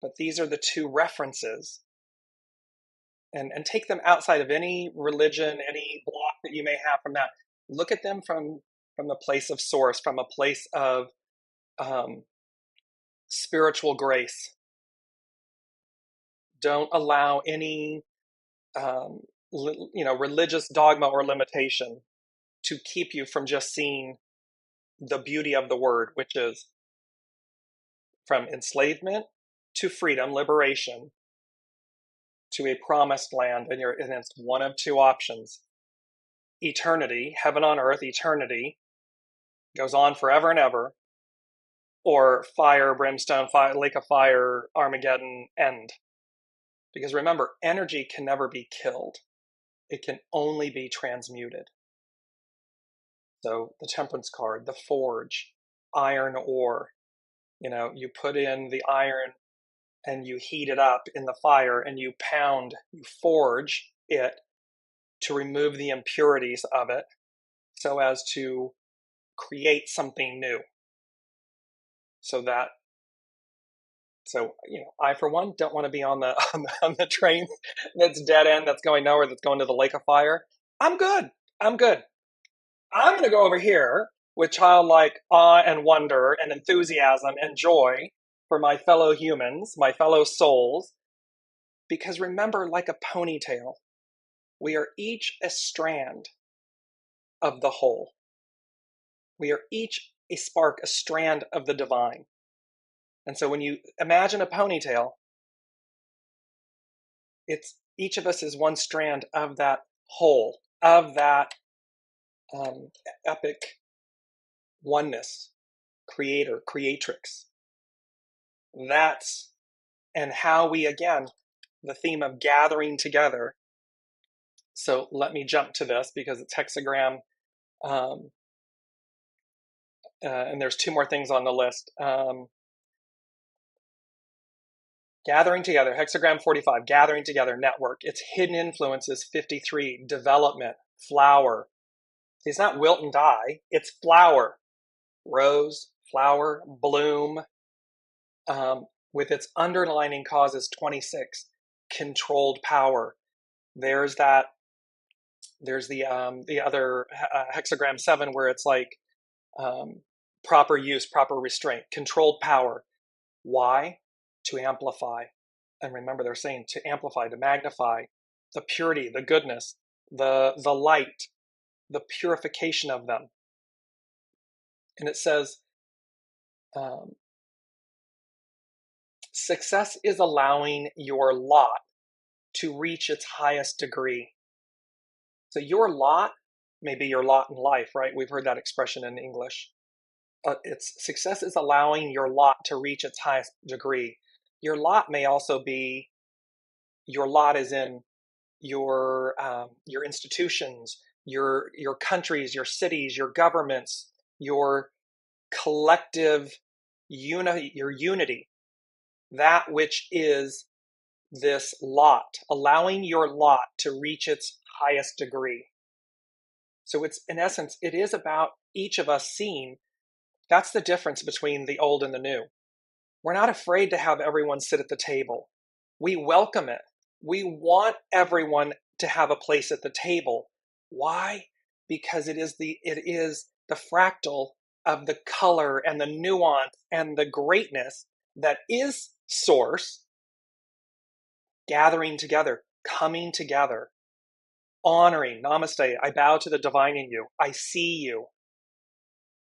But these are the two references, and take them outside of any religion, any block that you may have from that. Look at them from the place of source, from a place of spiritual grace. Don't allow any religious dogma or limitation to keep you from just seeing the beauty of the word, which is from enslavement to freedom, liberation, to a promised land. And it's one of two options. Eternity, heaven on earth, eternity, goes on forever and ever, or fire, brimstone, fire, lake of fire, Armageddon, end. Because remember, energy can never be killed. It can only be transmuted. So the temperance card, the forge, iron ore, you put in the iron and you heat it up in the fire and you pound, you forge it to remove the impurities of it so as to create something new. I, for one, don't want to be on the train that's dead end, that's going nowhere, that's going to the lake of fire. I'm good. I'm going to go over here with childlike awe and wonder and enthusiasm and joy for my fellow humans, my fellow souls. Because remember, like a ponytail, we are each a strand of the whole. We are each a spark, a strand of the divine. And so when you imagine a ponytail, it's each of us is one strand of that whole, of that epic oneness, creator, creatrix. And how we, again, the theme of gathering together. So let me jump to this because it's hexagram. And there's two more things on the list. Gathering together, hexagram 45, gathering together, network. Its hidden influences 53, development, flower. It's not wilt and die, it's flower. rose, flower, bloom, with its underlining cause is 26, controlled power. There's that. There's the other hexagram 7 where it's like proper use, proper restraint, controlled power. Why? To amplify. And remember, they're saying to amplify, to magnify the purity, the goodness, the light, the purification of them. And it says, success is allowing your lot to reach its highest degree. So your lot may be your lot in life, right? We've heard that expression in English. It's success is allowing your lot to reach its highest degree. Your lot may also be, your lot is in your institutions, your countries, your cities, your governments, your collective unity, your unity, that which is this lot, allowing your lot to reach its highest degree. So it's, in essence, it is about each of us seeing. That's the difference between the old and the new. We're not afraid to have everyone sit at the table. We welcome it. We want everyone to have a place at the table. Why? Because it is the fractal of the color and the nuance and the greatness that is source gathering together, coming together, honoring. Namaste. I bow to the divine in you. I see you.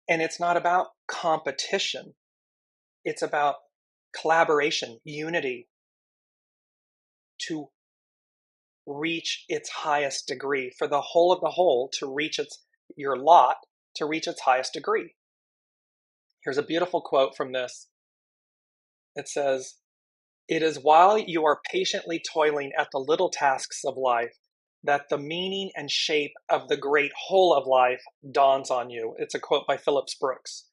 And it's not about competition. It's about collaboration, unity, to reach its highest degree, for the whole of the whole to reach your lot to reach its highest degree. Here's a beautiful quote from this. It says, "It is while you are patiently toiling at the little tasks of life that the meaning and shape of the great whole of life dawns on you." It's a quote by Phillips Brooks.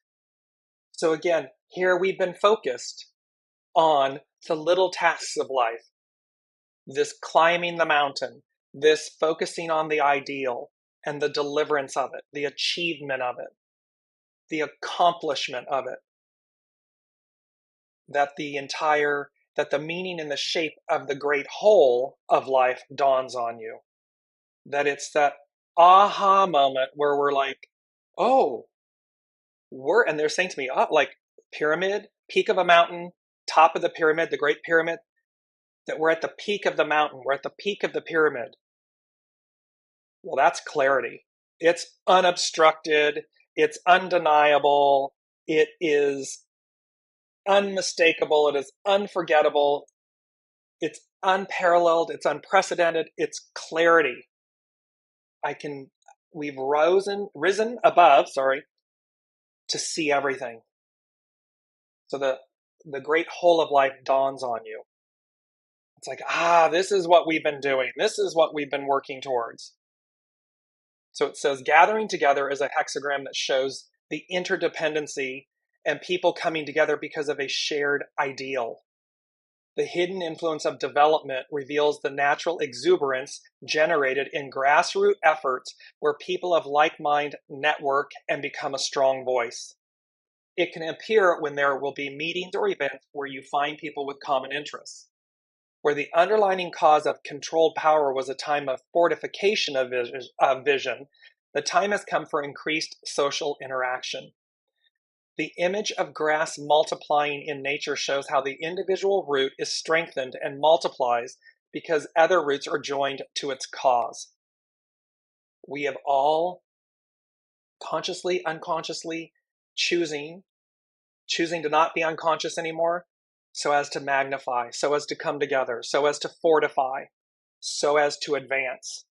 So again, here we've been focused on the little tasks of life, this climbing the mountain, this focusing on the ideal and the deliverance of it, the achievement of it, the accomplishment of it, that the meaning and the shape of the great whole of life dawns on you. That it's that aha moment where we're like, oh, and they're saying to me, oh, like pyramid, peak of a mountain, top of the pyramid, the Great Pyramid, that we're at the peak of the mountain, we're at the peak of the pyramid. Well, that's clarity. It's unobstructed, it's undeniable, it is unmistakable, it is unforgettable, it's unparalleled, it's unprecedented, it's clarity. We've risen above, to see everything. So the great whole of life dawns on you. It's like, this is what we've been doing. This is what we've been working towards. So it says, gathering together is a hexagram that shows the interdependency and people coming together because of a shared ideal. The hidden influence of development reveals the natural exuberance generated in grassroots efforts where people of like mind network and become a strong voice. It can appear when there will be meetings or events where you find people with common interests. Where the underlying cause of controlled power was a time of fortification of vision, the time has come for increased social interaction. The image of grass multiplying in nature shows how the individual root is strengthened and multiplies because other roots are joined to its cause. We have all consciously, unconsciously choosing to not be unconscious anymore, so as to magnify, so as to come together, so as to fortify, so as to advance.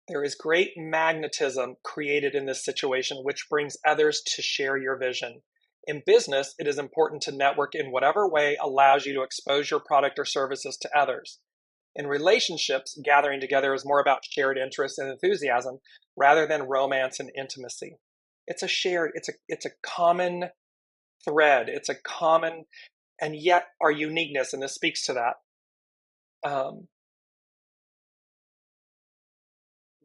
There is great magnetism created in this situation, which brings others to share your vision. In business, it is important to network in whatever way allows you to expose your product or services to others. In relationships, gathering together is more about shared interests and enthusiasm rather than romance and intimacy. It's a common thread. It's a common, and yet our uniqueness, and this speaks to that.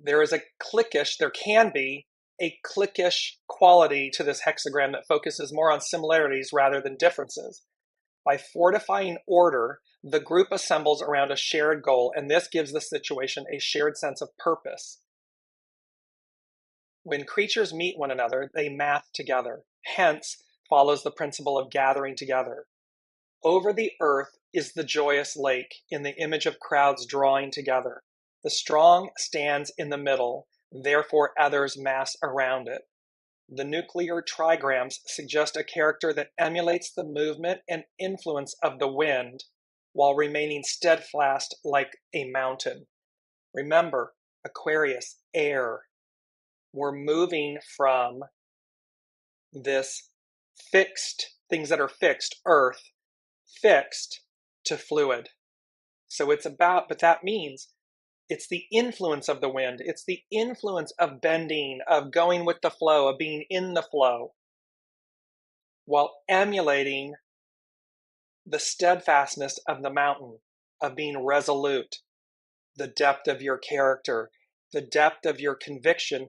There is a cliquish, there can be a cliquish quality to this hexagram that focuses more on similarities rather than differences. By fortifying order, the group assembles around a shared goal, and this gives the situation a shared sense of purpose. When creatures meet one another, they math together. Hence follows the principle of gathering together. Over the earth is the joyous lake, in the image of crowds drawing together. The strong stands in the middle, therefore others mass around it. The nuclear trigrams suggest a character that emulates the movement and influence of the wind while remaining steadfast like a mountain. Remember, Aquarius, air. We're moving from this fixed, things that are fixed, earth, fixed to fluid. So it's about, but that means it's the influence of the wind. It's the influence of bending, of going with the flow, of being in the flow, while emulating the steadfastness of the mountain, of being resolute, the depth of your character, the depth of your conviction,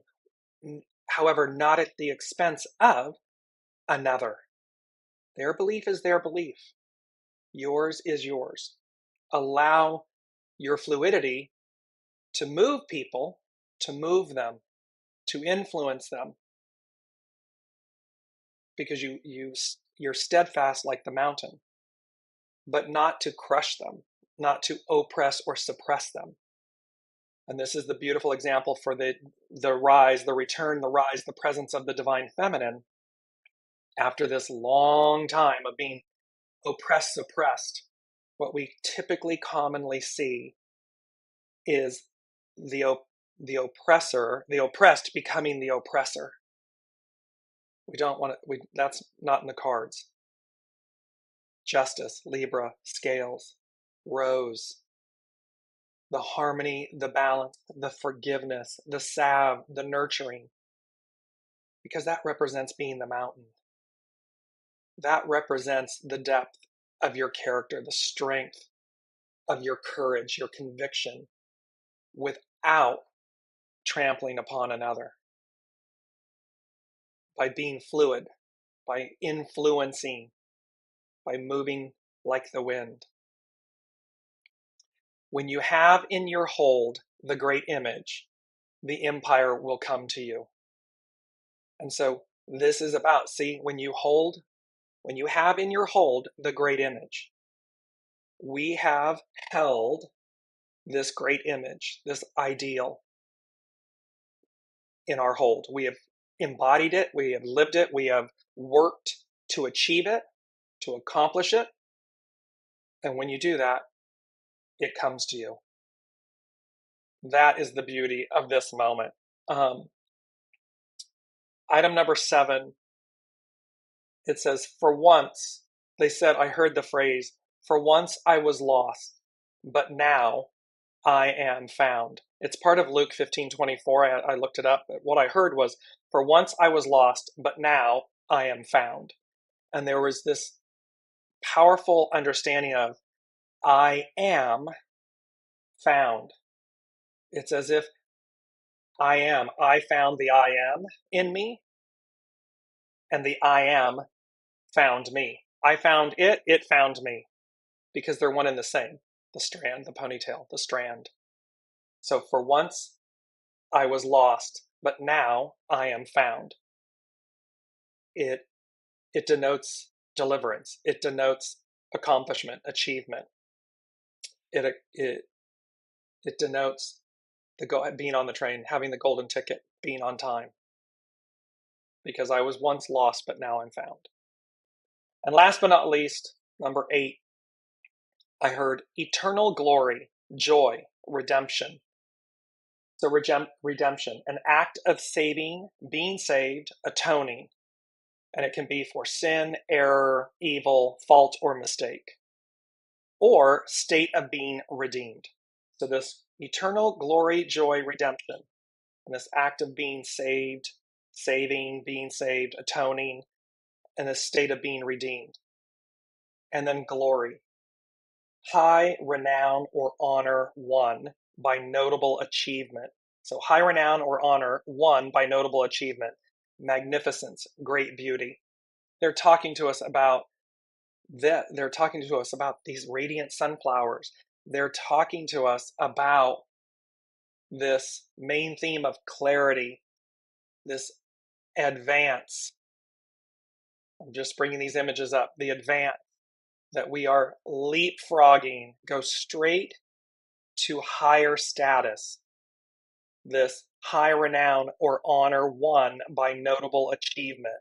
however, not at the expense of another. Their belief is their belief. Yours is yours. Allow your fluidity to move people, to move them, to influence them, because you're steadfast like the mountain, but not to crush them, not to oppress or suppress them. And this is the beautiful example for the rise, the return, the rise, the presence of the divine feminine after this long time of being oppressed, suppressed. What we typically commonly see is the oppressor, the oppressed becoming the oppressor. We don't want to, that's not in the cards. Justice, Libra, scales, rose, the harmony, the balance, the forgiveness, the salve, the nurturing, because that represents being the mountain. That represents the depth of your character, the strength of your courage, your conviction, without trampling upon another. By being fluid, by influencing, by moving like the wind. When you have in your hold the great image, the empire will come to you. And so this is about, see, when you have in your hold the great image, we have held this great image, this ideal in our hold. We have embodied it, we have lived it, we have worked to achieve it, to accomplish it. And when you do that, it comes to you. That is the beauty of this moment. Item number 7, it says, for once, they said, I heard the phrase, for once I was lost, but now I am found. It's part of Luke 15:24. I looked it up. But what I heard was, for once I was lost, but now I am found. And there was this powerful understanding of, I am found. It's as if I found the I am in me, and the I am found me. I found it, it found me, because they're one and the same. The strand, the ponytail, the strand. So for once I was lost, but now I am found. It denotes deliverance. It denotes accomplishment, achievement. It denotes being on the train, having the golden ticket, being on time. Because I was once lost, but now I'm found. And last but not least, number 8, I heard eternal glory, joy, redemption. So redemption, an act of saving, being saved, atoning. And it can be for sin, error, evil, fault, or mistake. Or state of being redeemed. So this eternal glory, joy, redemption, and this act of being saved, saving, being saved, atoning, and this state of being redeemed. And then glory, high renown or honor won by notable achievement, So high renown or honor won by notable achievement, magnificence, great beauty. They're talking to us about that. They're talking to us about these radiant sunflowers. They're talking to us about this main theme of clarity, this advance. I'm just bringing these images up. The advance, that we are leapfrogging, go straight to higher status. This high renown or honor won by notable achievement,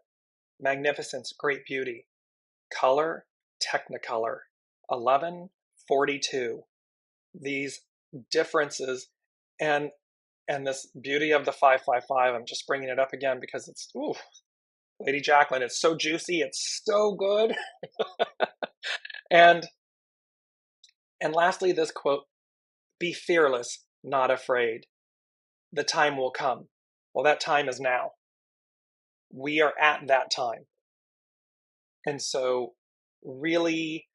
magnificence, great beauty, color, technicolor, 1142. These differences and this beauty of the 555. I'm just bringing it up again because it's, ooh, Lady Jacqueline, it's so juicy, it's so good. and lastly, this quote, be fearless, not afraid. The time will come. Well, that time is now. We are at that time. And so really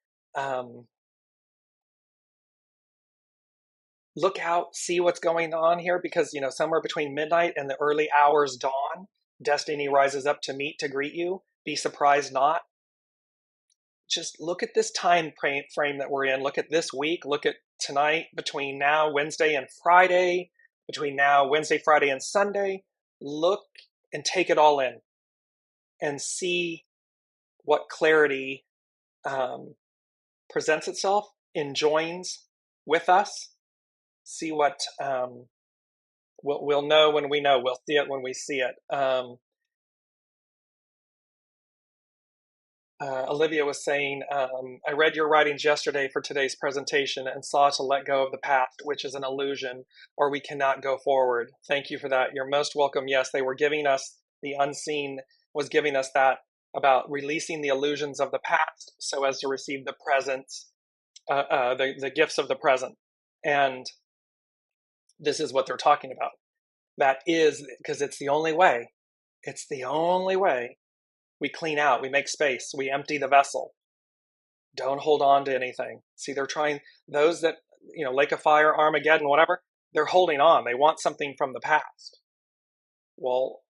look out, see what's going on here, because, somewhere between midnight and the early hours dawn, destiny rises up to meet, to greet you. Be surprised not. Just look at this time frame that we're in. Look at this week. Look at tonight, between now, Wednesday and Friday, between now, Wednesday, Friday, and Sunday. Look and take it all in and see what clarity presents itself, enjoins with us. See what we'll know when we know. We'll see it when we see it. Olivia was saying, I read your writings yesterday for today's presentation and saw to let go of the past, which is an illusion, or we cannot go forward. Thank you for that. You're most welcome. Yes, they were giving us, the unseen was giving us that about releasing the illusions of the past so as to receive the presence, the gifts of the present. And this is what they're talking about. That is, because it's the only way. It's the only way. We clean out, we make space, we empty the vessel. Don't hold on to anything. See, they're trying, those that, Lake of Fire, Armageddon, whatever, they're holding on. They want something from the past. Well,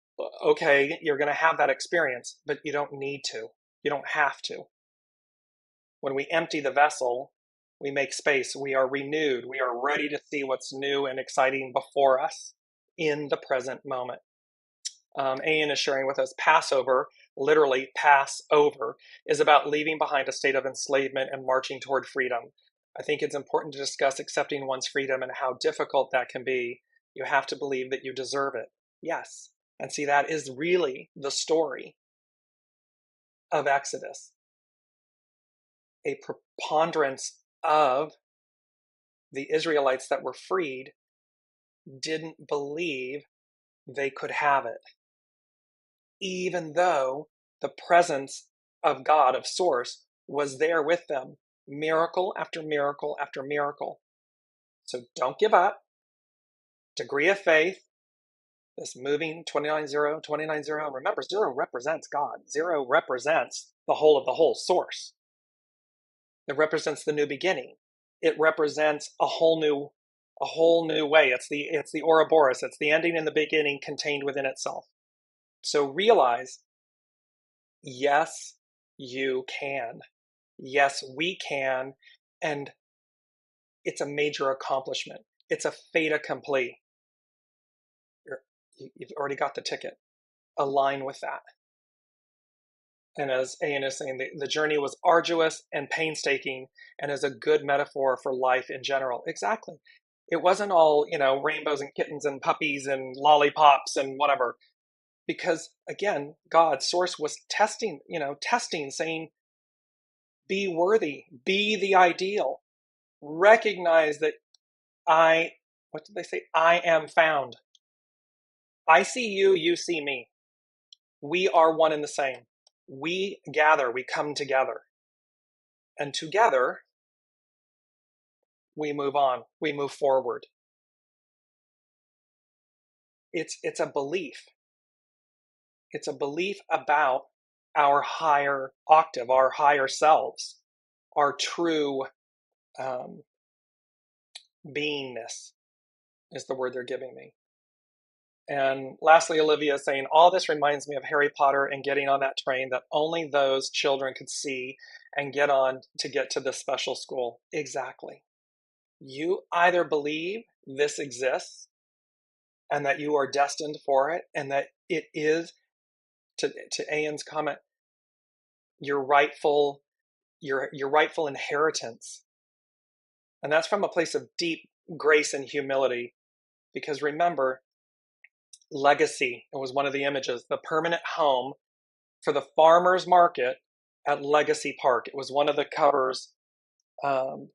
okay, you're going to have that experience, but you don't need to. You don't have to. When we empty the vessel, we make space. We are renewed. We are ready to see what's new and exciting before us in the present moment. Ian is sharing with us, Passover, literally pass over, is about leaving behind a state of enslavement and marching toward freedom. I think it's important to discuss accepting one's freedom and how difficult that can be. You have to believe that you deserve it. Yes. And see, that is really the story of Exodus. A preponderance of the Israelites that were freed didn't believe they could have it, even though the presence of God, of Source, was there with them, miracle after miracle after miracle. So don't give up. Degree of faith, this moving 29-0, 29-0. Remember, 0 represents God. 0 represents the whole of the whole, Source. It represents the new beginning. It represents a whole new way. It's the Ouroboros. It's the ending and the beginning contained within itself. So realize, yes, you can. Yes, we can. And it's a major accomplishment. It's a fait accompli. You've already got the ticket. Align with that. And as Ian is saying, the journey was arduous and painstaking and is a good metaphor for life in general. Exactly. It wasn't all, rainbows and kittens and puppies and lollipops and whatever. Because again, God, Source was testing, saying, be worthy, be the ideal. Recognize that what did they say? I am found. I see you, you see me. We are one and the same. We gather, we come together. And together, we move on, we move forward. It's a belief. It's a belief about our higher octave, our higher selves, our true beingness is the word they're giving me. And lastly, Olivia is saying, all this reminds me of Harry Potter and getting on that train that only those children could see and get on to get to this special school. Exactly. You either believe this exists and that you are destined for it, and that it is, to Ian's comment, your rightful inheritance. And that's from a place of deep grace and humility. Because remember, legacy, it was one of the images, the permanent home for the farmer's market at Legacy Park. It was one of the covers. Here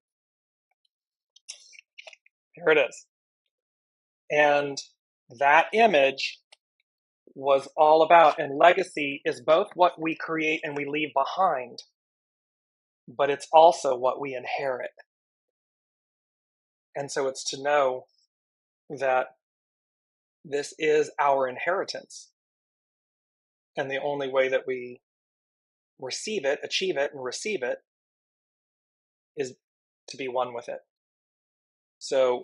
it is. And that image was all about, and legacy is both what we create and we leave behind, but it's also what we inherit. And so it's to know that this is our inheritance. And the only way that we receive it, achieve it, and receive it is to be one with it. So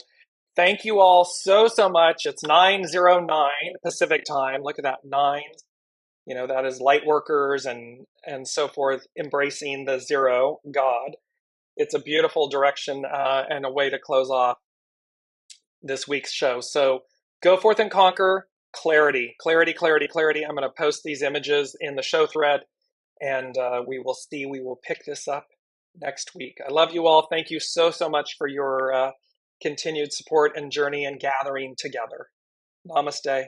thank you all so much. It's 9:09 Pacific time. Look at that, 9. That is light workers and so forth, embracing the zero God. It's a beautiful direction and a way to close off this week's show. So go forth and conquer. Clarity, clarity, clarity, clarity. I'm going to post these images in the show thread, and we will pick this up next week. I love you all. Thank you so much for your continued support and journey and gathering together. Namaste.